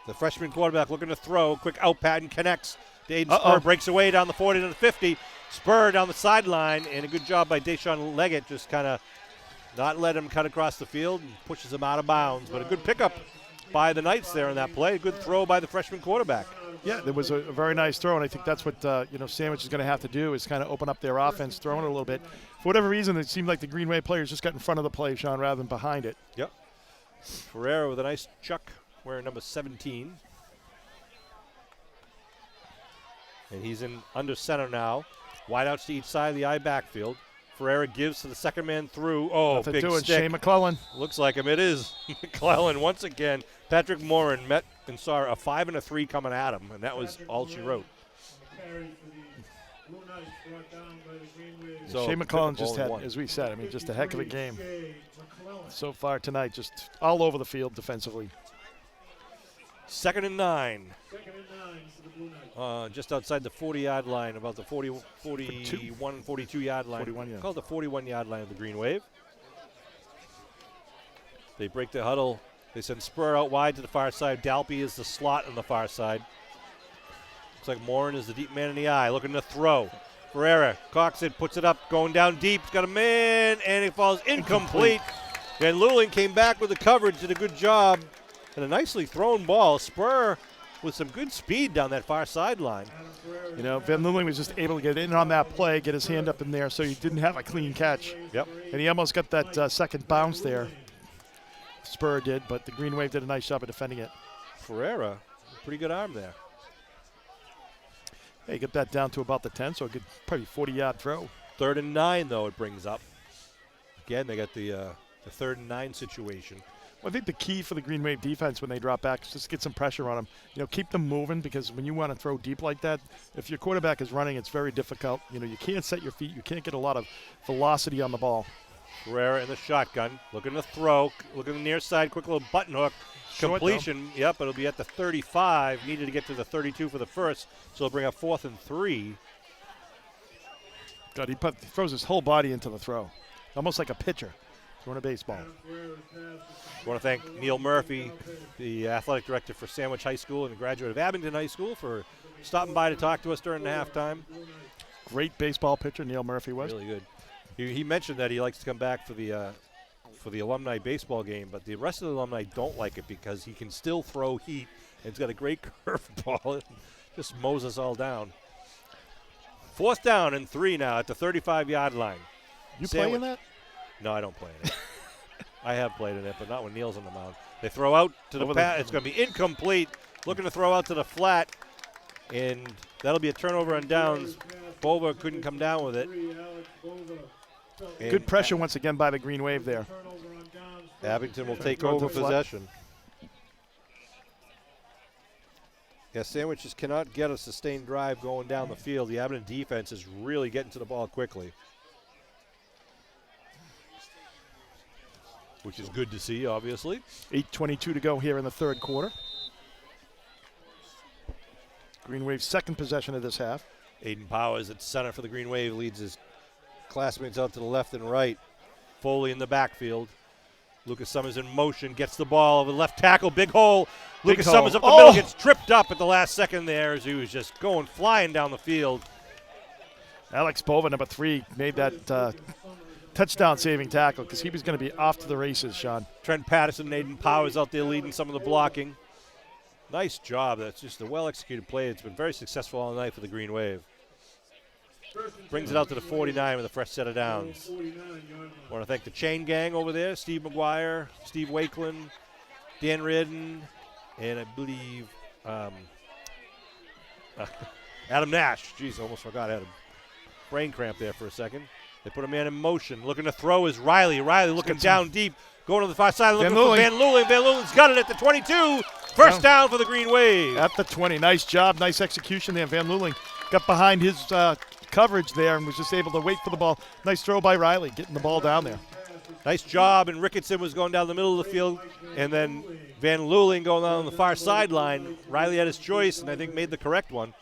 The freshman quarterback looking to throw. Quick out pattern connects. Aiden Spur breaks away down the 40 to the 50. Spur down the sideline, and a good job by Deshaun Leggett, just kind of not let him cut across the field and pushes him out of bounds. But a good pickup by the Knights there in that play. A good throw by the freshman quarterback. Yeah, there was a very nice throw, and I think that's what Sandwich is going to have to do is kind of open up their offense, throwing it a little bit. For whatever reason, it seemed like the Green Wave players just got in front of the play, Sean, rather than behind it. Yep. Ferreira with a nice chuck, wearing number 17. And he's in under center now. Wideouts to each side of the I backfield. Ferreira gives to the second man through. Oh, Nothing big doing. stick. Shane McClellan. Looks like him. It is McClellan once again. Patrick Morin met and saw a 5 and a 3 coming at him, and that was all she wrote. So Shane McClellan just had, as we said, just a heck of a game so far tonight. Just all over the field defensively. 2nd and 9. Just outside the 40-yard line, about the 42-yard line. 41, yeah. Called the 41-yard line of the Green Wave. They break the huddle. They send Spur out wide to the far side. Dalpy is the slot on the far side. Looks like Morin is the deep man in the eye, looking to throw. Ferreira cocks it, puts it up, going down deep. He's got a man, and it falls incomplete. And Luling came back with the coverage, did a good job. And a nicely thrown ball. Spur with some good speed down that far sideline. Van Luling was just able to get in on that play, get his hand up in there, so he didn't have a clean catch. Yep. And he almost got that second bounce there. Spur did, but the Green Wave did a nice job of defending it. Ferreira, pretty good arm there. Hey, get that down to about the 10, so a good probably 40-yard throw. 3rd and 9, though, it brings up. Again, they got the 3rd and 9 situation. Well, I think the key for the Green Wave defense when they drop back is just get some pressure on them. Keep them moving, because when you want to throw deep like that, if your quarterback is running, it's very difficult. You can't set your feet. You can't get a lot of velocity on the ball. Ferreira in the shotgun, looking to throw, looking to the near side, quick little button hook. Short, completion, yep, it'll be at the 35. Needed to get to the 32 for the first, so it'll bring up 4th and 3. God, he throws his whole body into the throw, almost like a pitcher throwing a baseball. I want to thank Neil Murphy, the athletic director for Sandwich High School and a graduate of Abington High School, for stopping by to talk to us during the halftime. Great baseball pitcher, Neil Murphy was. Really good. He mentioned that he likes to come back for the alumni baseball game, but the rest of the alumni don't like it because he can still throw heat, and he's got a great curveball. It just mows us all down. 4th down and 3 now at the 35-yard line. You playing that? No, I don't play in it. I have played in it, but not when Neil's on the mound. They throw out to the pass. It's going to be incomplete. Looking to throw out to the flat, and that'll be a turnover on downs. Bova couldn't come down with it. Good pressure once again by the Green Wave there. Abington will take Throw over to the flat. possession. Yeah, Sandwiches cannot get a sustained drive going down the field. The Abington defense is really getting to the ball quickly, which is good to see, obviously. 8:22 to go here in the third quarter. Green Wave's second possession of this half. Aiden Powers at center for the Green Wave leads his classmates out to the left and right. Foley in the backfield. Lucas Summers in motion, gets the ball over the left tackle, big hole. Lucas hole. Summers up the middle, gets tripped up at the last second there as he was just going flying down the field. Alex Bova, number 3, made that touchdown-saving tackle because he was going to be off to the races, Sean. Trent Patterson and Aiden Powers out there leading some of the blocking. Nice job. That's just a well-executed play. It's been very successful all night for the Green Wave. Brings it out to the 49 with a fresh set of downs. I want to thank the chain gang over there, Steve McGuire, Steve Wakeland, Dan Reardon, and I believe Adam Nash. Jeez, I almost forgot. I had a brain cramp there for a second. They put a man in motion. Looking to throw is Riley. Riley looking down deep. Going to the far side, looking for Van Looling. Van Looling's got it at the 22. First down for the Green Wave. At the 20. Nice job. Nice execution there. Van Looling got behind his coverage there and was just able to wait for the ball. Nice throw by Riley, getting the ball down there. Nice job, and Ricketson was going down the middle of the field, and then Van Looling going down on the far sideline. Riley had his choice, and I think made the correct one.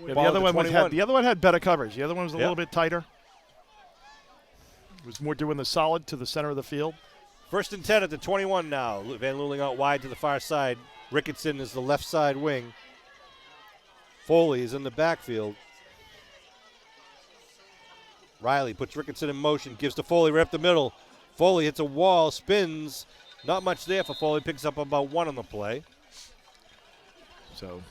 Yeah, the other one had better coverage. The other one was a little bit tighter. It was more doing the solid to the center of the field. 1st and 10 at the 21 now. Van Looling out wide to the far side. Ricketson is the left side wing. Foley is in the backfield. Riley puts Ricketson in motion, gives to Foley right up the middle. Foley hits a wall, spins. Not much there for Foley. Picks up about 1 on the play. So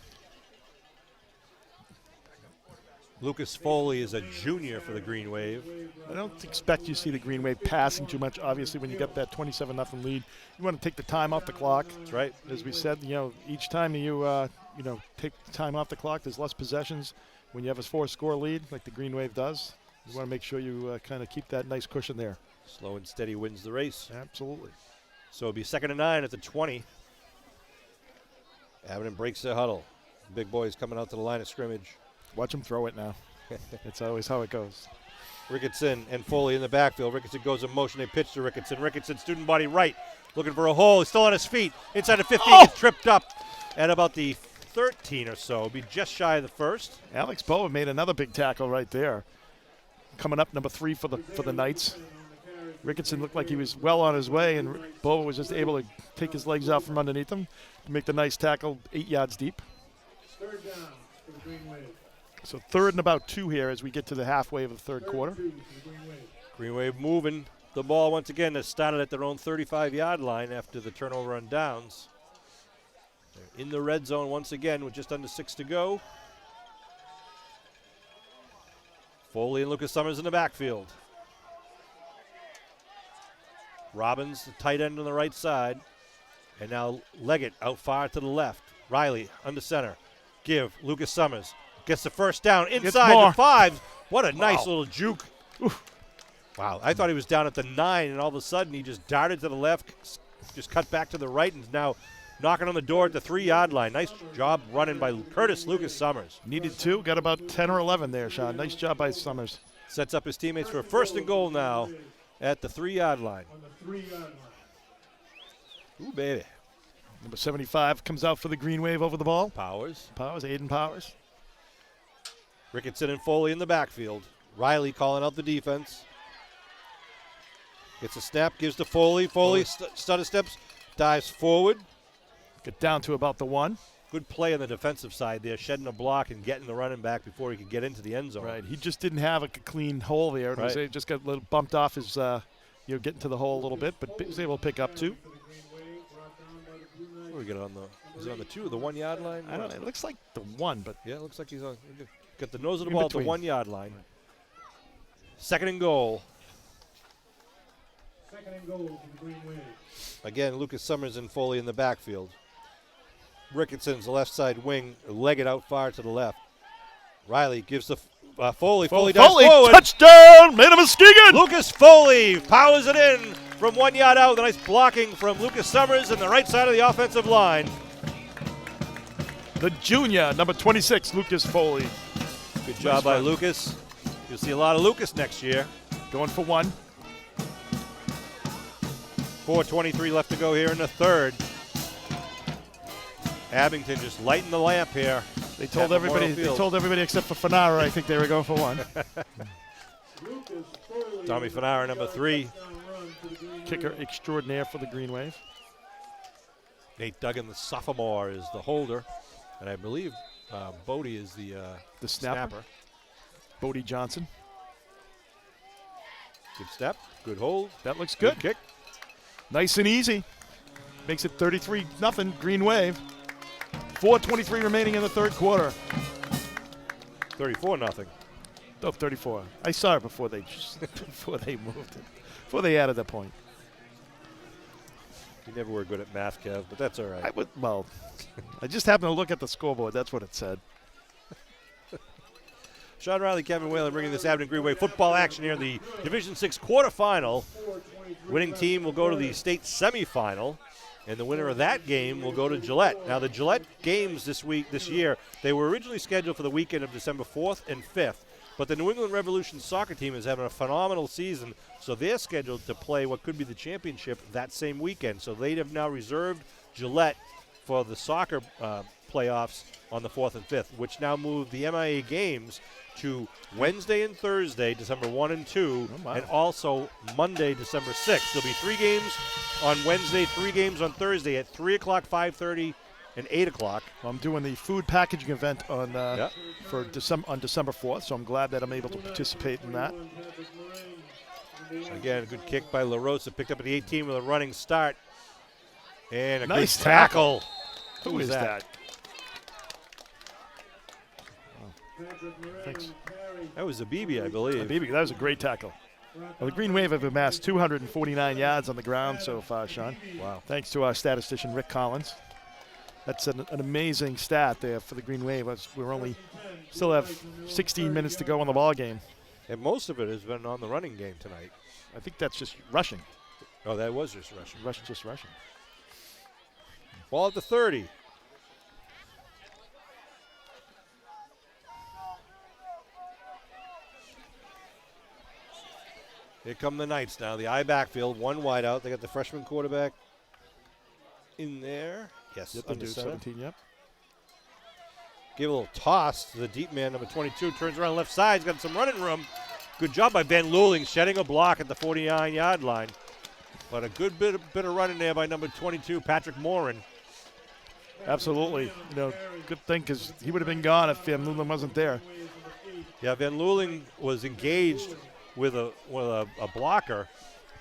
Lucas Foley is a junior for the Green Wave. I don't expect you to see the Green Wave passing too much. Obviously, when you get that 27-0 lead, you want to take the time off the clock. That's right. As we said, each time you take the time off the clock, there's less possessions. When you have a 4-score lead, like the Green Wave does, you want to make sure you kind of keep that nice cushion there. Slow and steady wins the race. Absolutely. So it'll be 2nd and 9 at the 20. Abington breaks their huddle. Big boys coming out to the line of scrimmage. Watch him throw it now. It's always how it goes. Ricketson and Foley in the backfield. Ricketson goes in motion. They pitch to Ricketson. Ricketson, student body right, looking for a hole. He's still on his feet. Inside the 15, gets tripped up at about the 13 or so. Be just shy of the first. Alex Bowen made another big tackle right there. Coming up, number 3 for the Knights. Ricketson looked like he was well on his way, and Bowen was just able to take his legs out from underneath him to make the nice tackle 8 yards deep. 3rd down for the Green Wave. So 3rd and about 2 here as we get to the halfway of the 3rd quarter. Green Wave moving the ball once again. Has started at their own 35-yard line after the turnover on downs. They're in the red zone once again with just under 6 to go. Foley and Lucas Summers in the backfield. Robbins, the tight end on the right side. And now Leggett out far to the left. Riley under center. Give Lucas Summers. Gets the first down inside the 5. What a nice little juke. Oof. Wow, I thought he was down at the 9, and all of a sudden he just darted to the left, just cut back to the right, and is now knocking on the door at the 3-yard line. Nice job running by Curtis Lucas Summers. Needed 2. Got about 10 or 11 there, Sean. Nice job by Summers. Sets up his teammates for a 1st and goal now at the 3-yard line. On the 3-yard line. Ooh, baby. Number 75 comes out for the Green Wave over the ball. Powers. Aiden Powers. Ricketson and Foley in the backfield. Riley calling out the defense. Gets a snap, gives to Foley. Foley stutter steps, dives forward. Get down to about the 1. Good play on the defensive side there, shedding a block and getting the running back before he could get into the end zone. Right. He just didn't have a clean hole there. Right. He just got a little bumped off his, getting to the hole a little bit, but was able to pick up 2. Where we get on the? Is it on the 2 or the 1 yard line? I don't know. It looks like the 1, but yeah, it looks like he's on. Got the nose of the in ball between. at the 1 yard line. 2nd and goal. 2nd and goal for the Green Wave. Again, Lucas Summers and Foley in the backfield. Ricketson's the left side wing, Leggett out far to the left. Riley gives the Foley. Foley dives forward. Touchdown! Made him a Muskegon! Lucas Foley powers it in from 1 yard out. The nice blocking from Lucas Summers in the right side of the offensive line. The junior, number 26, Lucas Foley. Good job by Lucas. You'll see a lot of Lucas next year. Going for 1. 4:23 left to go here in the 3rd. Abington just lighting the lamp here. They told everybody. They told everybody except for Fanara. I think they were going for 1. Tommy Fanara, number 3. Kicker extraordinaire for the Green Wave. Nate Duggan, the sophomore, is the holder, and I believe Bodie is the snapper. Bodie Johnson. Good step, good hold. That looks good. Kick. Nice and easy. Makes it 33-0 Green Wave. 4:23 remaining in the 3rd quarter. 34-0. Oh, 34. I saw it before they moved it. Before they added the point. You never were good at math, Kev, but that's all right. I just happened to look at the scoreboard. That's what it said. Sean Riley, Kevin Whalen bringing this Abington Greenway football action here in the Division 6 quarterfinal. Winning team will go to the state semifinal, and the winner of that game will go to Gillette. Now, the Gillette games this year, they were originally scheduled for the weekend of December 4th and 5th, but the New England Revolution soccer team is having a phenomenal season, so they're scheduled to play what could be the championship that same weekend. So they have now reserved Gillette for the soccer playoffs on the 4th and 5th, which now move the MIA games to Wednesday and Thursday, December 1 and 2, and also Monday, December 6th. There'll be 3 games on Wednesday, 3 games on Thursday at 3 o'clock, 5:30, and 8 o'clock. Well, I'm doing the food packaging event on on December 4th, so I'm glad that I'm able to participate in that. Again, a good kick by La Rosa, picked up at the 18 with a running start. And a nice good tackle. Who is that? Thanks. That was Abibi, I believe. Abibi, that was a great tackle. Well, the Green Wave have amassed 249 yards on the ground so far, Sean. Wow. Thanks to our statistician, Rick Collins. That's an amazing stat there for the Green Wave. We're still have 16 minutes to go on the ball game. And most of it has been on the running game tonight. I think that's just rushing. Oh, that was just rushing. Just rushing. Ball at the 30. Here come the Knights now. The I backfield, one wide out. They got the freshman quarterback in there. Yes, Yep, under center. 17, yep. Give a little toss to the deep man, number 22. Turns around left side. He's got some running room. Good job by Van Luling, shedding a block at the 49-yard line. But a good bit of running there by number 22, Patrick Morin. Absolutely. Good thing because he would have been gone if Van Luling wasn't there. Yeah, Van Luling was engaged with a blocker,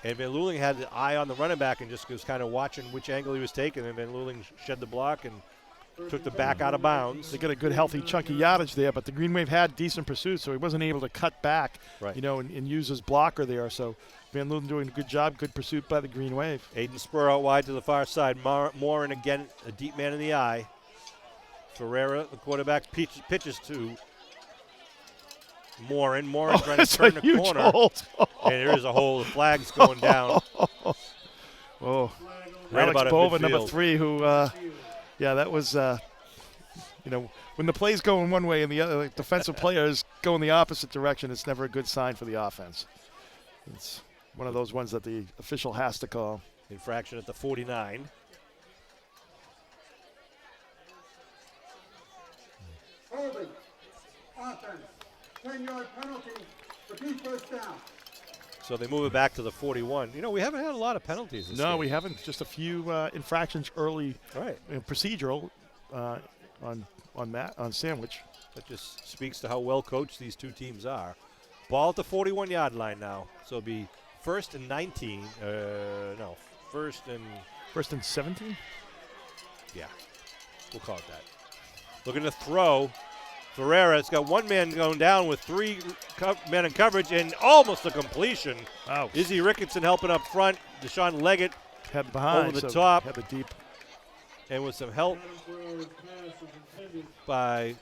and Van Luling had the eye on the running back and just was kind of watching which angle he was taking, and Van Luling shed the block and took the back out of bounds. They got a good, healthy, chunky yardage there, but the Green Wave had decent pursuit, so he wasn't able to cut back, right. And use his blocker there. So Van Luling doing a good job, good pursuit by the Green Wave. Aiden Spur out wide to the far side. Morin again, a deep man in the eye. Ferreira, the quarterback, pitches to Morin. Morin trying to turn the corner. And there is a hole. The flag's going down. Oh, Right Alex about Bova, midfield. number 3, who, that was, when the play's going one way and the other defensive players go in the opposite direction, it's never a good sign for the offense. It's one of those ones that the official has to call. Infraction at the 49. Holding. Offense. 10-yard penalty for 2 first down. So they move it back to the 41. We haven't had a lot of penalties this No, game. we haven't. Just a few infractions early, Right. Procedural on Sandwich. That just speaks to how well coached these two teams are. Ball at the 41-yard line now. So it'll be 1st and 19. First and 17? Yeah, we'll call it that. Looking to throw. Ferreira's got one man going down with 3 men in coverage and almost a completion. Wow. Izzy Ricketson helping up front. Deshaun Leggett Had behind. over the so top. Had the deep. And with some help by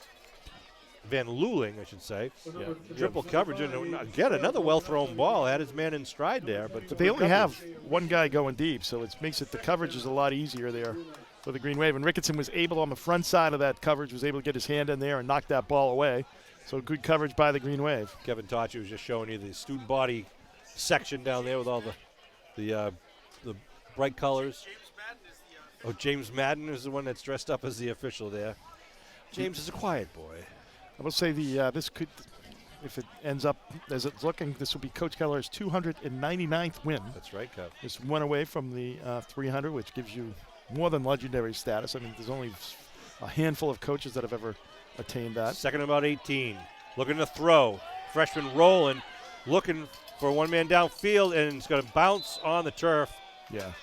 Van Luling, I should say. Yeah. Triple coverage. And again, another well-thrown ball. Had his man in stride there. But They only have one guy going deep, so it makes it the coverage is a lot easier there for the Green Wave. And Ricketson was able, on the front side of that coverage, was able to get his hand in there and knock that ball away. So good coverage by the Green Wave. Kevin Tachi was just showing you the student body section down there with all the bright colors. James Madden is the one that's dressed up as the official there. James is a quiet boy. I will say this could, if it ends up as it's looking, this will be Coach Keller's 299th win. That's right, Kev. It's one away from the 300, which gives you more than legendary status. I mean, there's only a handful of coaches that have ever attained that. Second and about 18. Looking to throw. Freshman rolling. Looking for one man downfield, and it's going to bounce on the turf. Yeah.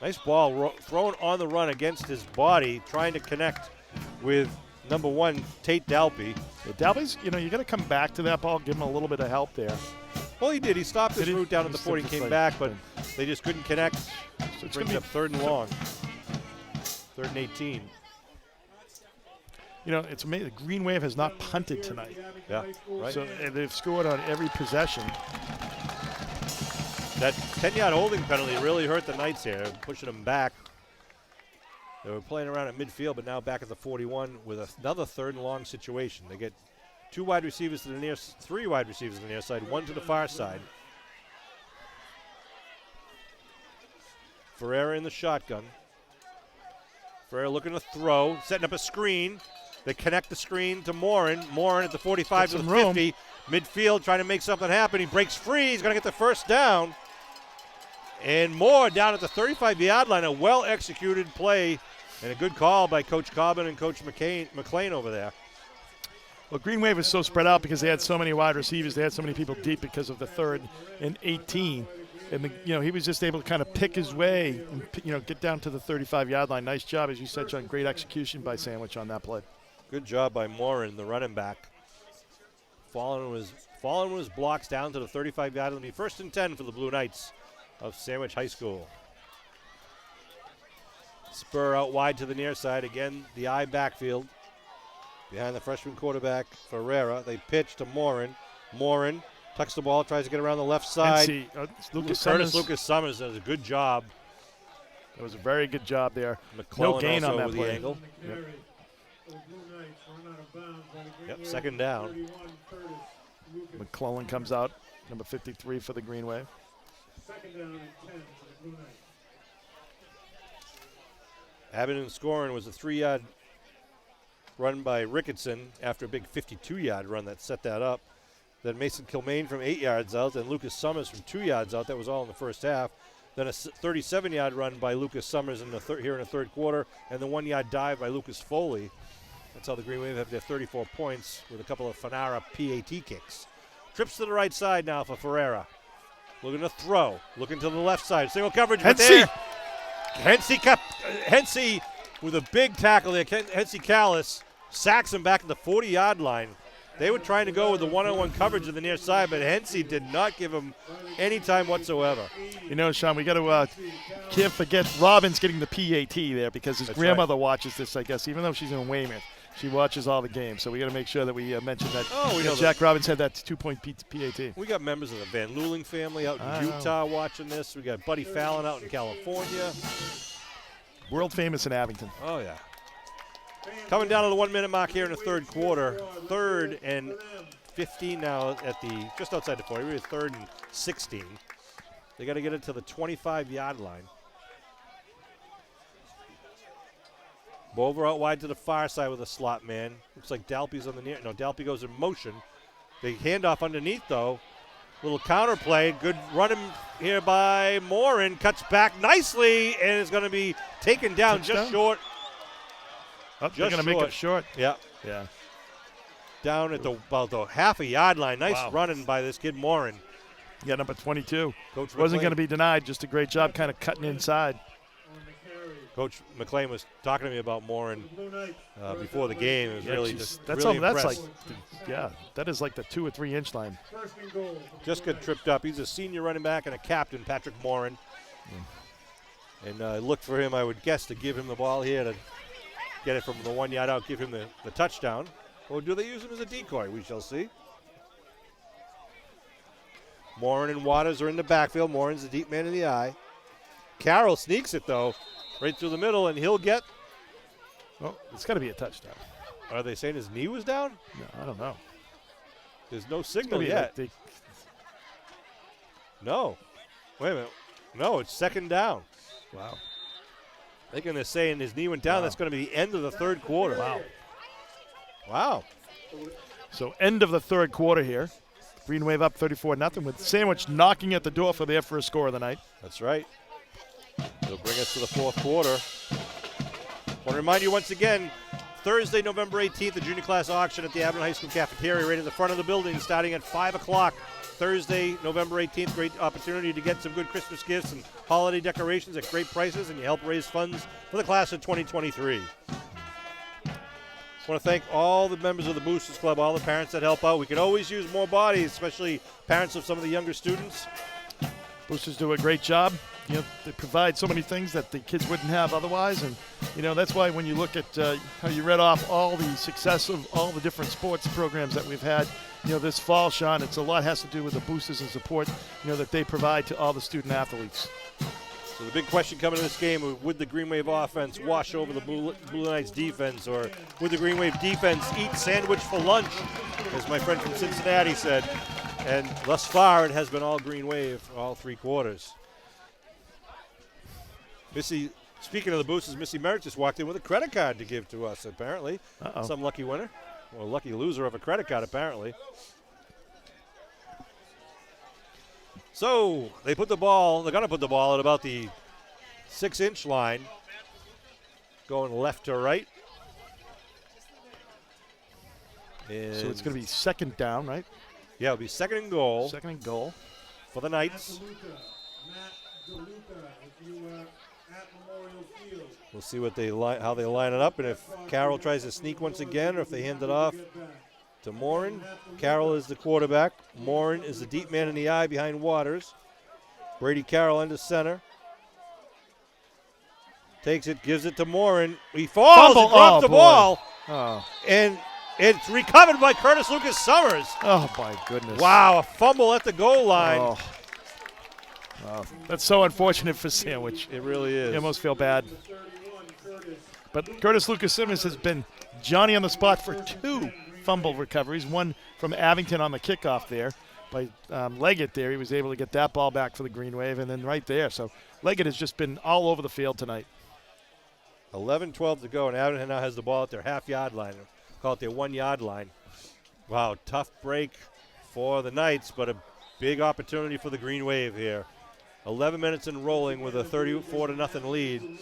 Nice ball thrown on the run against his body, trying to connect with number 1, Tate Dalby. Yeah, Dalby's, you got to come back to that ball, give him a little bit of help there. Well, he did. He stopped his Did he? route down at the He 40, stepped came aside. back, but they just couldn't connect. So it's Brings gonna up 3rd and long. 3rd and 18. it's amazing. The Green Wave has not punted tonight. Yeah, right. So they've scored on every possession. That 10-yard holding penalty really hurt the Knights here, pushing them back. They were playing around at midfield, but now back at the 41 with another 3rd and long situation. They get 2 wide receivers to the near, 3 wide receivers to the near side, 1 to the far side. Ferreira in the shotgun. Ferreira looking to throw, setting up a screen. They connect the screen to Morin. Morin at the 45 to the 50. Midfield trying to make something happen. He breaks free. He's going to get the first down. And Moore down at the 35-yard line. A well-executed play and a good call by Coach Cobbin and Coach McLean over there. Well, Green Wave was so spread out because they had so many wide receivers. They had so many people deep because of the 3rd and 18. And, he was just able to kind of pick his way and, get down to the 35-yard line. Nice job, as you said, John. Great execution by Sandwich on that play. Good job by Morin, the running back. Following his blocks down to the 35-yard line. 1st and 10 for the Blue Knights of Sandwich High School. Spur out wide to the near side. Again, the I backfield. Behind the freshman quarterback, Ferreira. They pitch to Morin. Morin tucks the ball, tries to get around the left side. Lucas Summers does a good job. That was a very good job there. McClellan no gain on that with play. The angle. Yep, 2nd down. McClellan comes out, number 53 for the Green Wave. 2nd down and 10 for the Blue Knights. Abington scoring was a 3-yard run by Ricketson after a big 52-yard run that set that up. Then Mason Kilmaine from 8 yards out, then Lucas Summers from 2 yards out. That was all in the first half. Then a 37-yard run by Lucas Summers here in the 3rd quarter, and the 1-yard dive by Lucas Foley. That's how the Green Wave have their 34 points with a couple of Fanara PAT kicks. Trips to the right side now for Ferreira. Looking to throw. Looking to the left side. Single coverage. Hensey with a big tackle there. Hensey Callis sacks him back at the 40-yard line. They were trying to go with the one-on-one coverage on the near side, but Hensey did not give him any time whatsoever. Sean, we got to can't forget Robbins getting the PAT there because his grandmother watches this, I guess, even though she's in Weymouth. She watches all the games, so we got to make sure that we mention that. Jack Robbins had that 2-point PAT. We got members of the Van Luling family out in Utah watching this. We got Buddy Fallon out in California. World famous in Abington. Oh, yeah. Coming down to the 1-minute mark here in the 3rd quarter. 3rd and 15 now at just outside the 40. We're 3rd and 16. They got to get it to the 25-yard line. Bover out wide to the far side with a slot man. Looks like Dalpy's on the near. No, Dalpy goes in motion. The handoff underneath, though. Little counter play. Good running here by Morin. Cuts back nicely and is going to be taken down just short. Oh, they're going to make it short. Yeah. Down at about the half-a-yard line. Nice running by this kid Morin. Yeah, number 22. Coach wasn't going to be denied. Just a great job kind of cutting inside. Coach McLean was talking to me about Morin before the game. It was really just that's really that's like, that is like the 2 or 3 inch line. Just got tripped up. He's a senior running back and a captain, Patrick Morin. And I looked for him, I would guess, to give him the ball here to get it from the 1 yard out, give him the touchdown. Or do they use him as a decoy? We shall see. Morin and Waters are in the backfield. Morin's the deep man in the eye. Carroll sneaks it, though, right through the middle, and he'll get. Well, it's got to be a touchdown. Are they saying his knee was down? No, I don't know. There's no signal yet. No. Wait a minute. No, it's 2nd down. Wow. They're going to say his knee went down. Wow. That's going to be the end of the 3rd quarter. Wow. So end of the 3rd quarter here. Green Wave up 34-0 with Sandwich knocking at the door for their first score of the night. That's right. It'll bring us to the 4th quarter. I want to remind you once again, Thursday, November 18th, the junior class auction at the Abington High School cafeteria right at the front of the building starting at 5 o'clock. Thursday, November 18th, great opportunity to get some good Christmas gifts and holiday decorations at great prices, and you help raise funds for the class of 2023. I want to thank all the members of the Boosters Club, all the parents that help out. We could always use more bodies, especially parents of some of the younger students. Boosters do a great job. they provide so many things that the kids wouldn't have otherwise. And, that's why when you look at how you read off all the success of all the different sports programs that we've had, this fall, Sean, it's a lot has to do with the boosters and support, that they provide to all the student athletes. So the big question coming to this game, would the Green Wave offense wash over the Blue Knights defense, or would the Green Wave defense eat sandwich for lunch, as my friend from Cincinnati said? And thus far, it has been all Green Wave, all 3 quarters. Missy, speaking of the boosters, Missy Merritt just walked in with a credit card to give to us, apparently. Some lucky winner, or lucky loser of a credit card, apparently. So they're going to put the ball at about the 6-inch line, going left to right. And So it's going to be second down, right? yeah, it'll be second and goal Second and goal. for the Knights. Matt DeLuca, if you at Memorial Field. We'll see how they line it up, and if Carroll tries to sneak once again, or if they hand it off to Morin. Carroll is the quarterback. Morin is the deep man in the eye behind Waters. Brady Carroll under center. Takes it, gives it to Morin. He falls, he dropped the ball. And it's recovered by Curtis Lucas Summers. Oh, my goodness. Wow, a fumble at the goal line. Oh. That's so unfortunate for Sandwich. It really is. You almost feel bad. But Curtis Lucas Simmons has been Johnny on the spot for 2 fumble recoveries, one from Abington on the kickoff there by Leggett there. He was able to get that ball back for the Green Wave, and then right there. So Leggett has just been all over the field tonight. 11-12 to go, and Abington now has the ball at their half-yard line. Call it their 1-yard line. Wow, tough break for the Knights, but a big opportunity for the Green Wave here. 11 minutes and rolling with a 34-0 lead.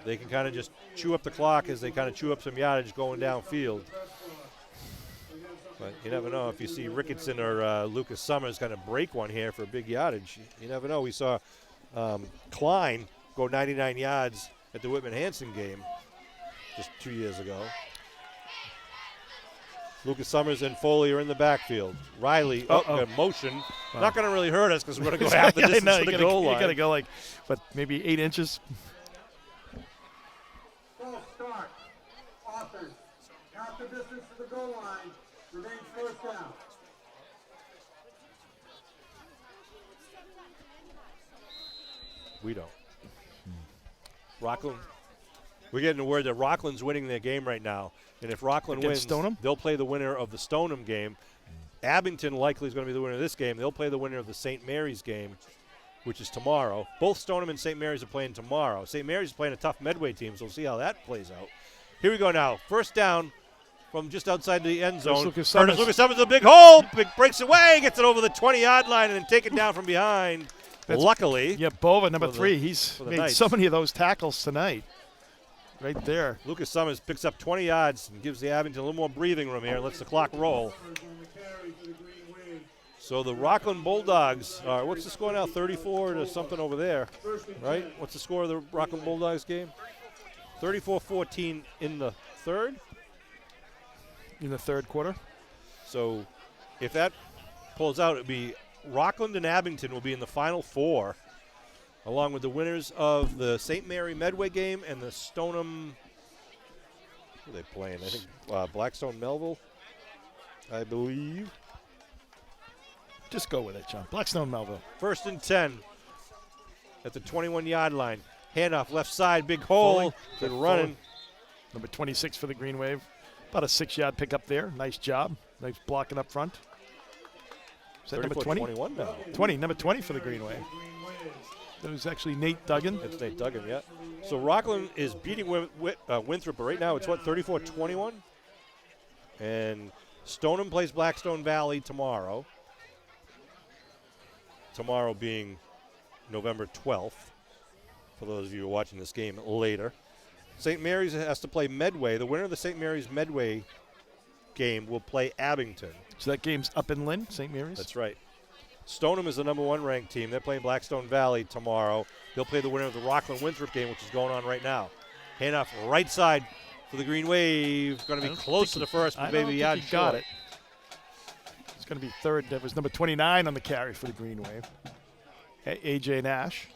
They can kind of just chew up the clock as they kind of chew up some yardage going downfield. But you never know if you see Ricketson or Lucas Summers kind of break one here for a big yardage. You never know. We saw Klein go 99 yards at the Whitman-Hanson game just 2 years ago. Lucas Summers and Foley are in the backfield. Riley, motion. Wow. Not going to really hurt us because we're going to go half the distance to the goal line. You got to go maybe 8 inches. False start. Offense. Half the distance to the goal line. Remains first down. We don't. Rockland. We're getting the word that Rockland's winning their game right now. And if Rockland wins, Stoneham? they'll play the winner of the Stoneham game. Abington likely is going to be the winner of this game. They'll play the winner of the St. Mary's game, which is tomorrow. Both Stoneham and St. Mary's are playing tomorrow. St. Mary's is playing a tough Medway team, so we'll see how that plays out. Here we go now. First down from just outside the end zone. Curtis Lucas Summers, a big hole. Big breaks away, gets it over the 20-yard line, and then taken down from behind. Luckily. Yeah, Bova, number 3. He's made Knights. so many of those tackles tonight. Right there. Lucas Summers picks up 20 yards and gives the Abington a little more breathing room here and lets the clock roll. So the Rockland Bulldogs are, what's the score now? 34 to something over there, right? What's the score of the Rockland Bulldogs game? 34-14 in the third? In the third quarter. So if that pulls out, it would be Rockland and Abington will be in the Final Four, along with the winners of the St. Mary Medway game and the Stoneham. Who are they playing? I think Blackstone Melville, I believe. Just go with it, John. Blackstone Melville. First and 10 at the 21-yard line. Handoff left side, big hole. Good running. Number 26 for the Green Wave. About a 6-yard pickup there. Nice job. Nice blocking up front. Is that number 20? 21 now. 20, number 20 for the Green Wave. That was actually Nate Duggan. It's Nate Duggan, yeah. So Rockland is beating Winthrop, but right now it's 34-21? And Stoneham plays Blackstone Valley tomorrow. Tomorrow being November 12th, for those of you who are watching this game later. St. Mary's has to play Medway. The winner of the St. Mary's Medway game will play Abington. So that game's up in Lynn, St. Mary's? That's right. Stoneham is the number 1 ranked team. They're playing Blackstone Valley tomorrow. They'll play the winner of the Rockland-Winthrop game, which is going on right now. Handoff right side for the Green Wave. Going to be close to the first, but maybe he got it. It's going to be third. That was number 29 on the carry for the Green Wave. A.J. Nash.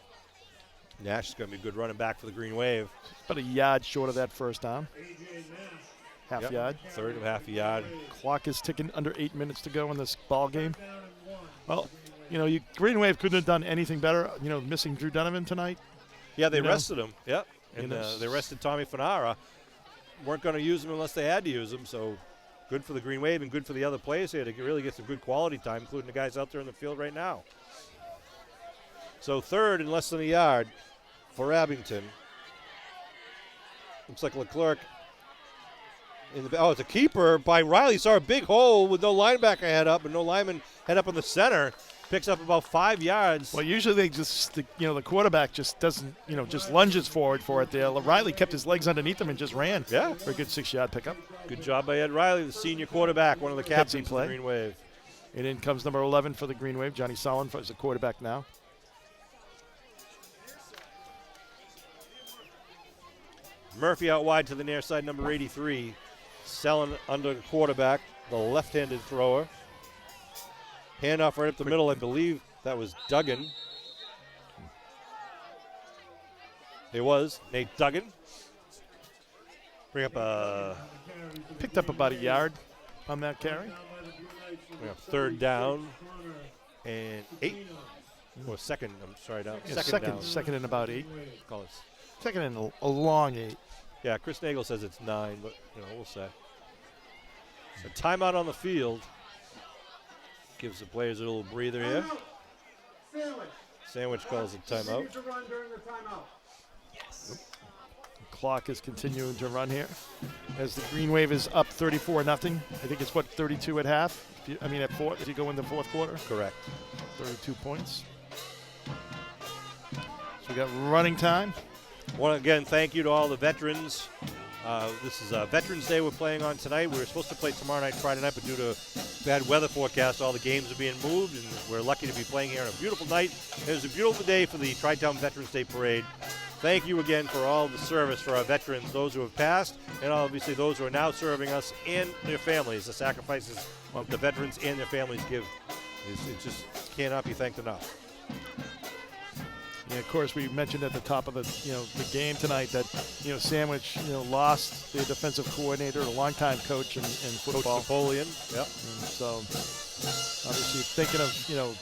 Nash is going to be a good running back for the Green Wave. About a yard short of that first down. Half Yep, yard. Third of half a yard. Clock is ticking, under 8 minutes to go in this ball game. Well, Green Wave couldn't have done anything better. Missing Drew Donovan tonight. Yeah, they You know? rested him. Yep. And they rested Tommy Fanara. Weren't going to use him unless they had to use him, so good for the Green Wave and good for the other players here to really get some good quality time, including the guys out there in the field right now. So third and less than a yard for Abington. Looks like Leclerc. It's a keeper by Riley. Saw a big hole with no linebacker head up and no lineman head up in the center. Picks up about 5 yards. Well, usually they just, the quarterback just doesn't, just lunges forward for it there. Riley kept his legs underneath him and just ran. Yeah. For a good 6-yard pickup. Good job by Ed Riley, the senior quarterback, one of the captains of the Green Wave. And in comes number 11 for the Green Wave, Johnny Solon as the quarterback now. Murphy out wide to the near side, number 83. Selling under the quarterback, the left-handed thrower. Handoff right up the middle. I believe that was Duggan. It was Nate Duggan. Bring up picked up about a yard on that carry. Bring up third down and 8. Or second. I'm sorry, down. Yeah, second and about 8. Call it. Second and a long 8. Yeah, Chris Nagel says it's 9, but we'll say. A timeout on the field. Gives the players a little breather here. Sandwich calls a timeout. Yes. The clock is continuing to run here as the Green Wave is up 34-0. I think it's 32 at half. At fourth. If you go in the fourth quarter. Correct. 32 points. So we got running time. Want to again thank you to all the veterans. This is Veterans Day we're playing on tonight. We were supposed to play tomorrow night, Friday night, but due to bad weather forecast, all the games are being moved, and we're lucky to be playing here on a beautiful night. It was a beautiful day for the Tri-Town Veterans Day Parade. Thank you again for all the service for our veterans, those who have passed, and obviously those who are now serving us and their families. The sacrifices the veterans and their families give, it just cannot be thanked enough. Yeah, of course, we mentioned at the top of the game tonight that Sandwich lost their defensive coordinator, a longtime coach in football. Coach Napoleon. Yep. And so obviously thinking of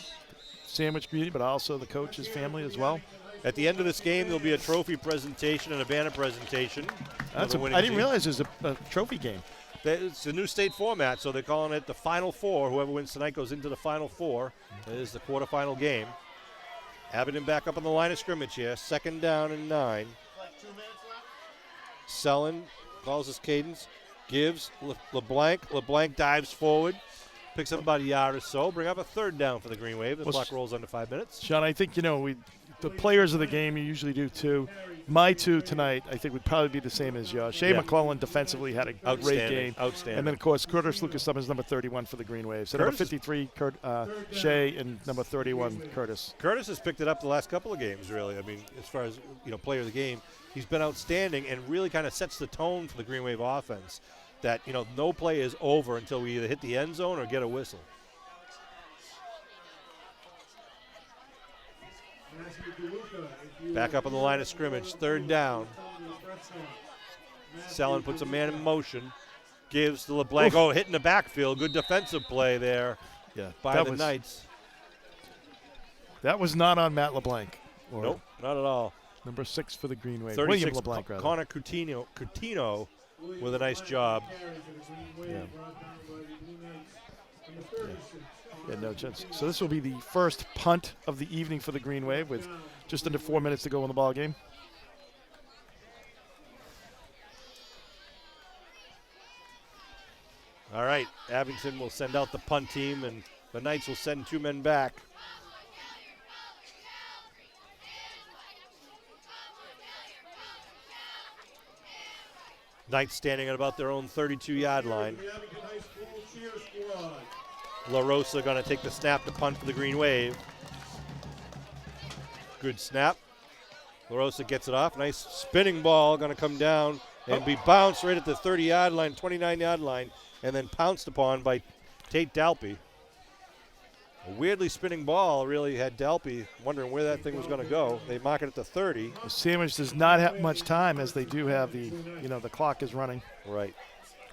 Sandwich community, but also the coach's family as well. At the end of this game, there'll be a trophy presentation and a banner presentation. I didn't realize there's a trophy game. It's a new state format, so they're calling it the Final Four. Whoever wins tonight goes into the Final Four. It is the quarterfinal game. Abington back up on the line of scrimmage here. 2nd down and 9. Selin calls his cadence. Gives LeBlanc. LeBlanc dives forward. Picks up about a yard or so. Bring up a 3rd down for the Green Wave. The clock rolls under 5 minutes. Sean, I think, the players of the game, you usually do too. My 2 tonight, I think, would probably be the same as yours. Shea McClellan defensively had a great game. Outstanding. And then, of course, Curtis Lucas Summers, number 31 for the Green Wave. So number 53, Shea, and number 31, Curtis. Curtis has picked it up the last couple of games, really. As far as, player of the game, he's been outstanding and really kind of sets the tone for the Green Wave offense that, no play is over until we either hit the end zone or get a whistle. Back up on the line of scrimmage, 3rd down. Selin puts a man in motion, gives to LeBlanc. Oh, hitting the backfield. Good defensive play there by the Knights. That was not on Matt LeBlanc. Nope, not at all. Number 6 for the Green Wave. 36, William LeBlanc, rather. Connor Coutinho with a nice job. Yeah, no chance. So this will be the first punt of the evening for the Green Wave with just under 4 minutes to go in the ball game. All right, Abington will send out the punt team, and the Knights will send 2 men back. Knights standing at about their own 32-yard line. La Rosa going to take the snap to punt for the Green Wave. Good snap. La Rosa gets it off. Nice spinning ball going to come down and be bounced right at the 30-yard line, 29-yard line, and then pounced upon by Tate Dalpy. A weirdly spinning ball really had Delpy wondering where that thing was going to go. They mark it at the 30. The Sandwich does not have much time, as they do have the clock is running. Right.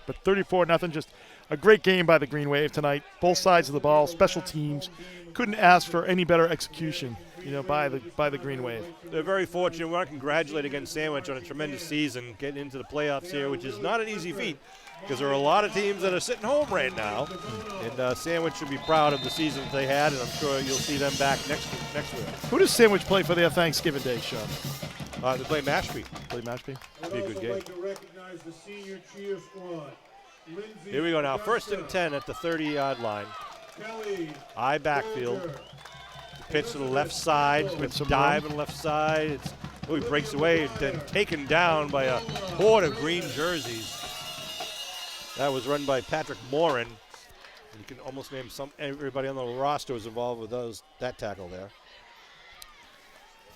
But 34-0, just a great game by the Green Wave tonight. Both sides of the ball, special teams. Couldn't ask for any better execution, by the Green Wave. They're very fortunate. We want to congratulate again Sandwich on a tremendous season, getting into the playoffs here, which is not an easy feat because there are a lot of teams that are sitting home right now. And Sandwich should be proud of the season that they had, and I'm sure you'll see them back next week. Who does Sandwich play for their Thanksgiving Day, Sean? They play Mashpee. Play Mashpee? Be a good game. Like to recognize the senior cheer squad. Lindsay Here we go now. Augusta, 1st and 10 at the 30-yard line. Kelly Eye backfield. Booker, Pitch to the left side. Dive on the left side. He breaks away, then taken down by a horde of green jerseys. That was run by Patrick Morin. You can almost name everybody on the roster was involved with that tackle there.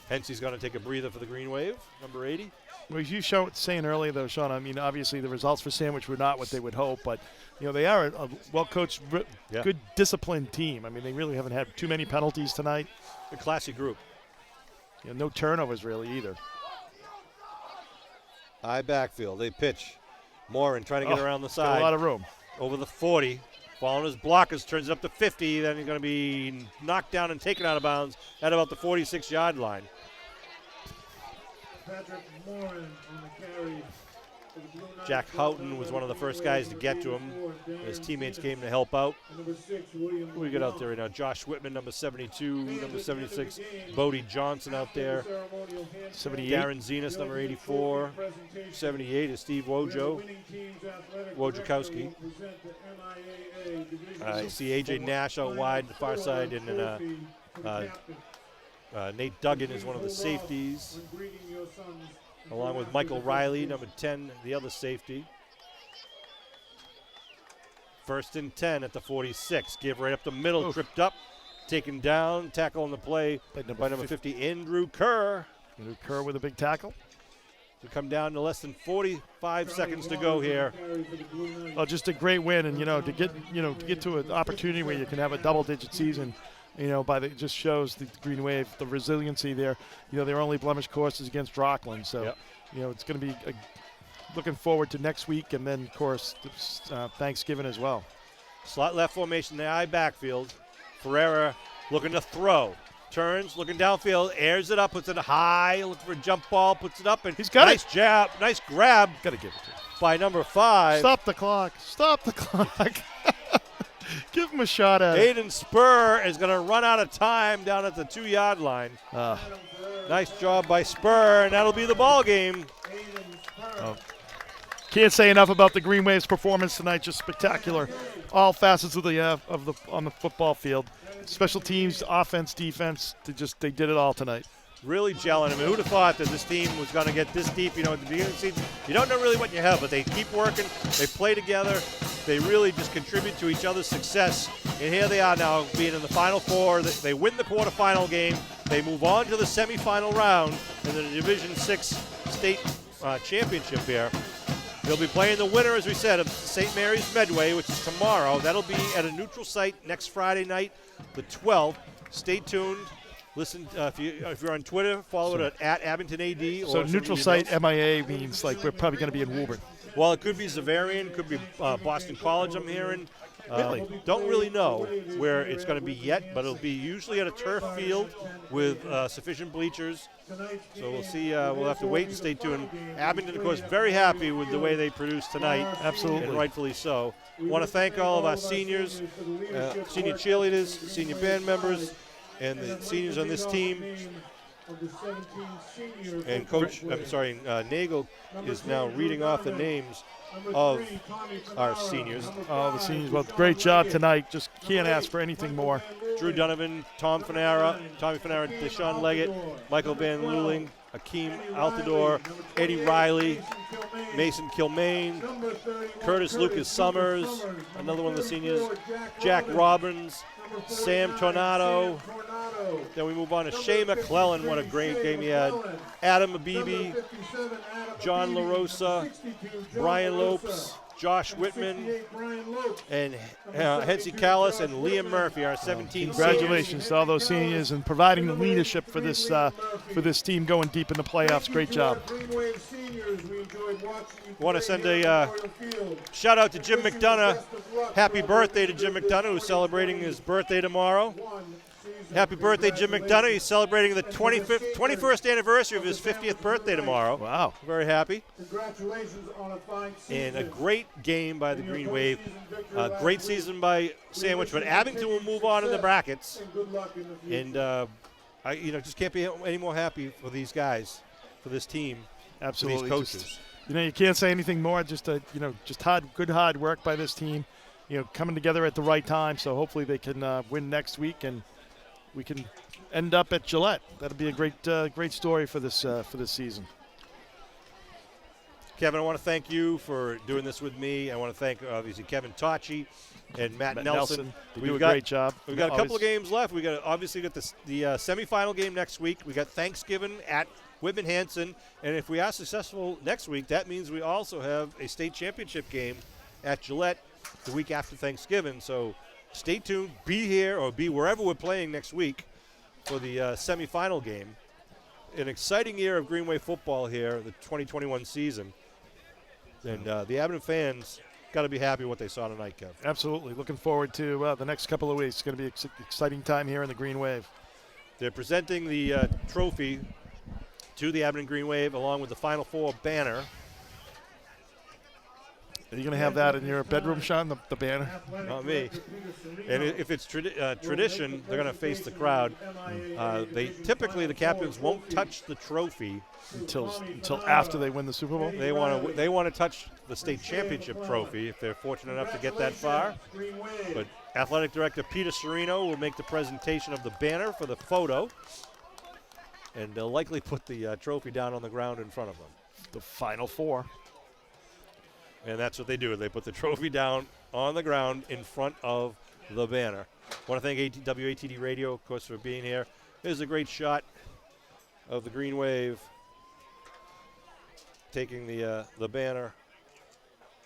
Hensey's going to take a breather for the Green Wave, number 80. Well, as you saying earlier, though, Sean, I mean, obviously the results for Sandwich were not what they would hope, but, they are a well-coached, good, disciplined team. I mean, they really haven't had too many penalties tonight. A classy group. No turnovers, really, either. High backfield. They pitch. Morin trying to get around the side. Got a lot of room. Over the 40. Following his blockers, turns it up to 50. Then he's going to be knocked down and taken out of bounds at about the 46-yard line. Patrick Morin on the carry. for the Blue Knights. Jack Houghton was one of the first guys to get to him. His teammates came to help out. Number 6, William Who we got out there right now? Josh Whitman, number 72, number 76. Bodie Johnson out there. 78. Darren Zenas, number 84. 78 is Steve Wojciechowski. I see A.J. Nash out wide, the far side, and then Nate Duggan is one of the safeties, along with Michael Riley, number 10, the other safety. 1st and 10 at the 46. Give right up the middle, tripped up, taken down, tackle on the play by number 50, Andrew Kerr. Andrew Kerr with a big tackle. We come down to less than 45 seconds to go here. Oh, just a great win, and to get to an opportunity where you can have a double-digit season. It just shows the Green Wave, the resiliency there. Their only blemish course is against Rockland, so it's going to be looking forward to next week, and then of course Thanksgiving as well. Slot left formation, the I backfield. Ferreira looking to throw. Turns, looking downfield, airs it up, puts it high, looking for a jump ball, puts it up, and he's got nice jab, nice grab. Got to give it to him. By number 5. Stop the clock. Stop the clock. Give him a shot at it. Aiden Spur is going to run out of time down at the 2-yard line. Nice job by Spur, and that'll be the ball game. Can't say enough about the Green Wave's performance tonight. Just spectacular, all facets of on the football field. Special teams, offense, defense. They did it all tonight. Really gelling. I mean, who'd have thought that this team was going to get this deep? At the beginning of the season, you don't know really what you have, but they keep working. They play together. They really just contribute to each other's success. And here they are now, being in the Final Four. They win the quarterfinal game. They move on to the semifinal round in the Division 6 state championship here. They'll be playing the winner, as we said, of St. Mary's Medway, which is tomorrow. That'll be at a neutral site next Friday night, the 12th. Stay tuned. Listen, if you're on Twitter, follow it at Abington AD. So neutral site MIA means like we're probably going to be in Woburn. Well, it could be Zavarian, could be Boston College, I'm hearing. Really? Don't really know where it's going to be yet, but it'll be usually at a turf field with sufficient bleachers. So we'll see. We'll have to wait and stay tuned. Abington, of course, very happy with the way they produced tonight. Absolutely. And rightfully so. I want to thank all of our seniors, senior cheerleaders, senior band members, and the seniors on this team. And Nagel is now reading off the names of our seniors. Oh, the seniors. Well, great job tonight. Just can't ask for anything more. Drew Donovan, Tommy Fanara, Deshaun Leggett, Michael Van Luling, Akeem Altador, Eddie Riley, Mason Kilmaine, Curtis Lucas Summers, another one of the seniors, Jack Robbins, Sam Tornado. Then we move on to Shea McClellan. What a great game he had. Adam Abibi, John LaRosa, Brian Lopes, Josh Whitman, 68, Brian Loach. and Hensy Callis and Liam Murphy, our 17 Congratulations to all those seniors and providing the leadership for this team going deep in the playoffs. Great job. Want to send a shout out to Jim McDonough. Happy birthday to Jim McDonough, who's celebrating his birthday tomorrow. Happy birthday, Jim McDonough. He's celebrating the 21st anniversary of his 50th birthday tomorrow. Wow. Very happy. Congratulations on a fine season. And a great game by the Green Wave. Great season by Sandwich, but Abington will move on in the brackets. Good luck in the future. And I just can't be any more happy for these guys, for this team, Absolutely. for these coaches. Just, you can't say anything more. Just good hard work by this team. Coming together at the right time. So hopefully they can win next week and we can end up at Gillette. That'll be a great story for this season. Kevin, I want to thank you for doing this with me. I want to thank, obviously, Kevin Tocci and Matt Nelson. They do a great job. We've got a couple of games left. We got the semifinal game next week. We got Thanksgiving at Whitman Hanson, and if we are successful next week, that means we also have a state championship game at Gillette the week after Thanksgiving. So stay tuned. Be here or be wherever we're playing next week for the semifinal game. An exciting year of Green Wave football here, the 2021 season. And the Abington fans got to be happy with what they saw tonight, Kev. Absolutely. Looking forward to the next couple of weeks. It's going to be an exciting time here in the Green Wave. They're presenting the trophy to the Abington Green Wave along with the Final Four banner. Are you going to have that in your bedroom, Sean, the banner? Not me. And if it's tradition, they're going to face the crowd. Typically, the captains won't touch the trophy until after they win the Super Bowl. They want to touch the state championship trophy if they're fortunate enough to get that far. But athletic director Peter Serino will make the presentation of the banner for the photo, and they'll likely put the trophy down on the ground in front of them. The Final Four. And that's what they do. They put the trophy down on the ground in front of the banner. I want to thank WATD Radio, of course, for being here. Here's a great shot of the Green Wave taking the banner,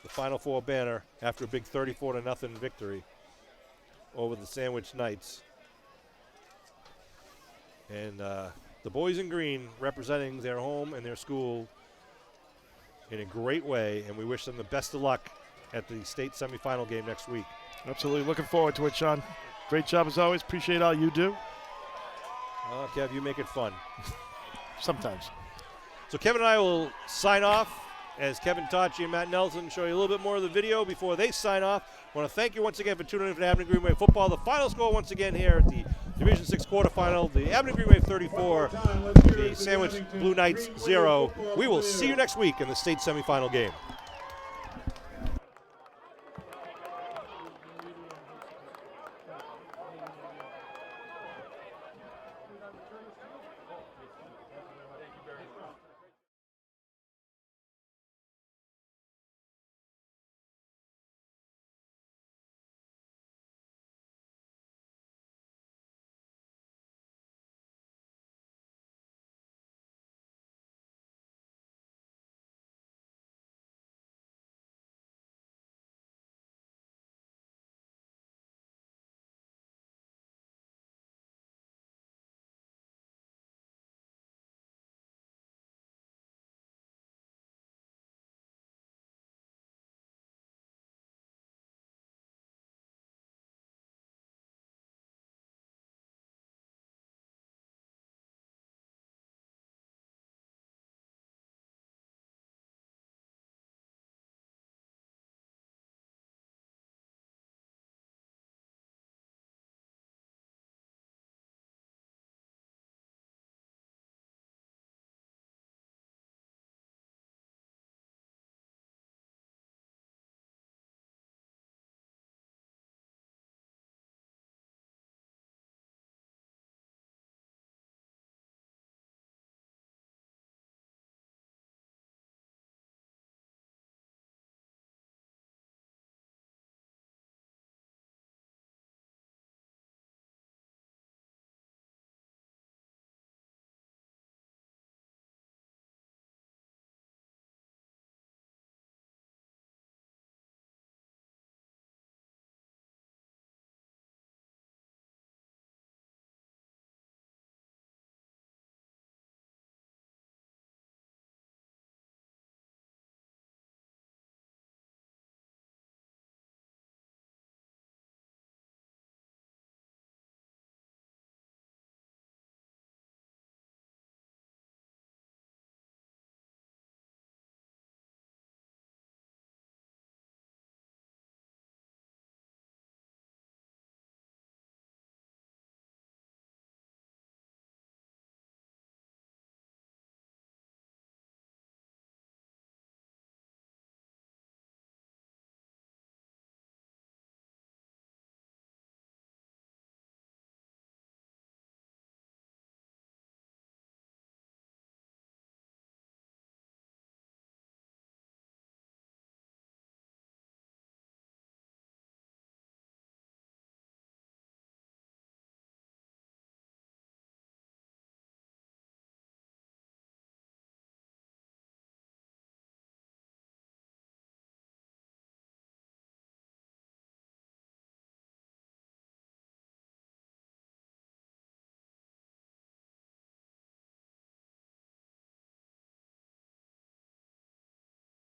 the Final Four banner, after a big 34-0 victory over the Sandwich Knights. And the boys in green representing their home and their school in a great way, and we wish them the best of luck at the state semifinal game next week. Absolutely. Looking forward to it, Sean. Great job as always. Appreciate all you do. Kev, you make it fun. Sometimes. So Kevin and I will sign off as Kevin Tocci and Matt Nelson show you a little bit more of the video before they sign off. I want to thank you once again for tuning in for the Abington Green Wave football. The final score once again here at the Division 6 quarterfinal, the Abington Green Wave 34, the Sandwich Blue Knights 0. We will see you next week in the state semifinal game.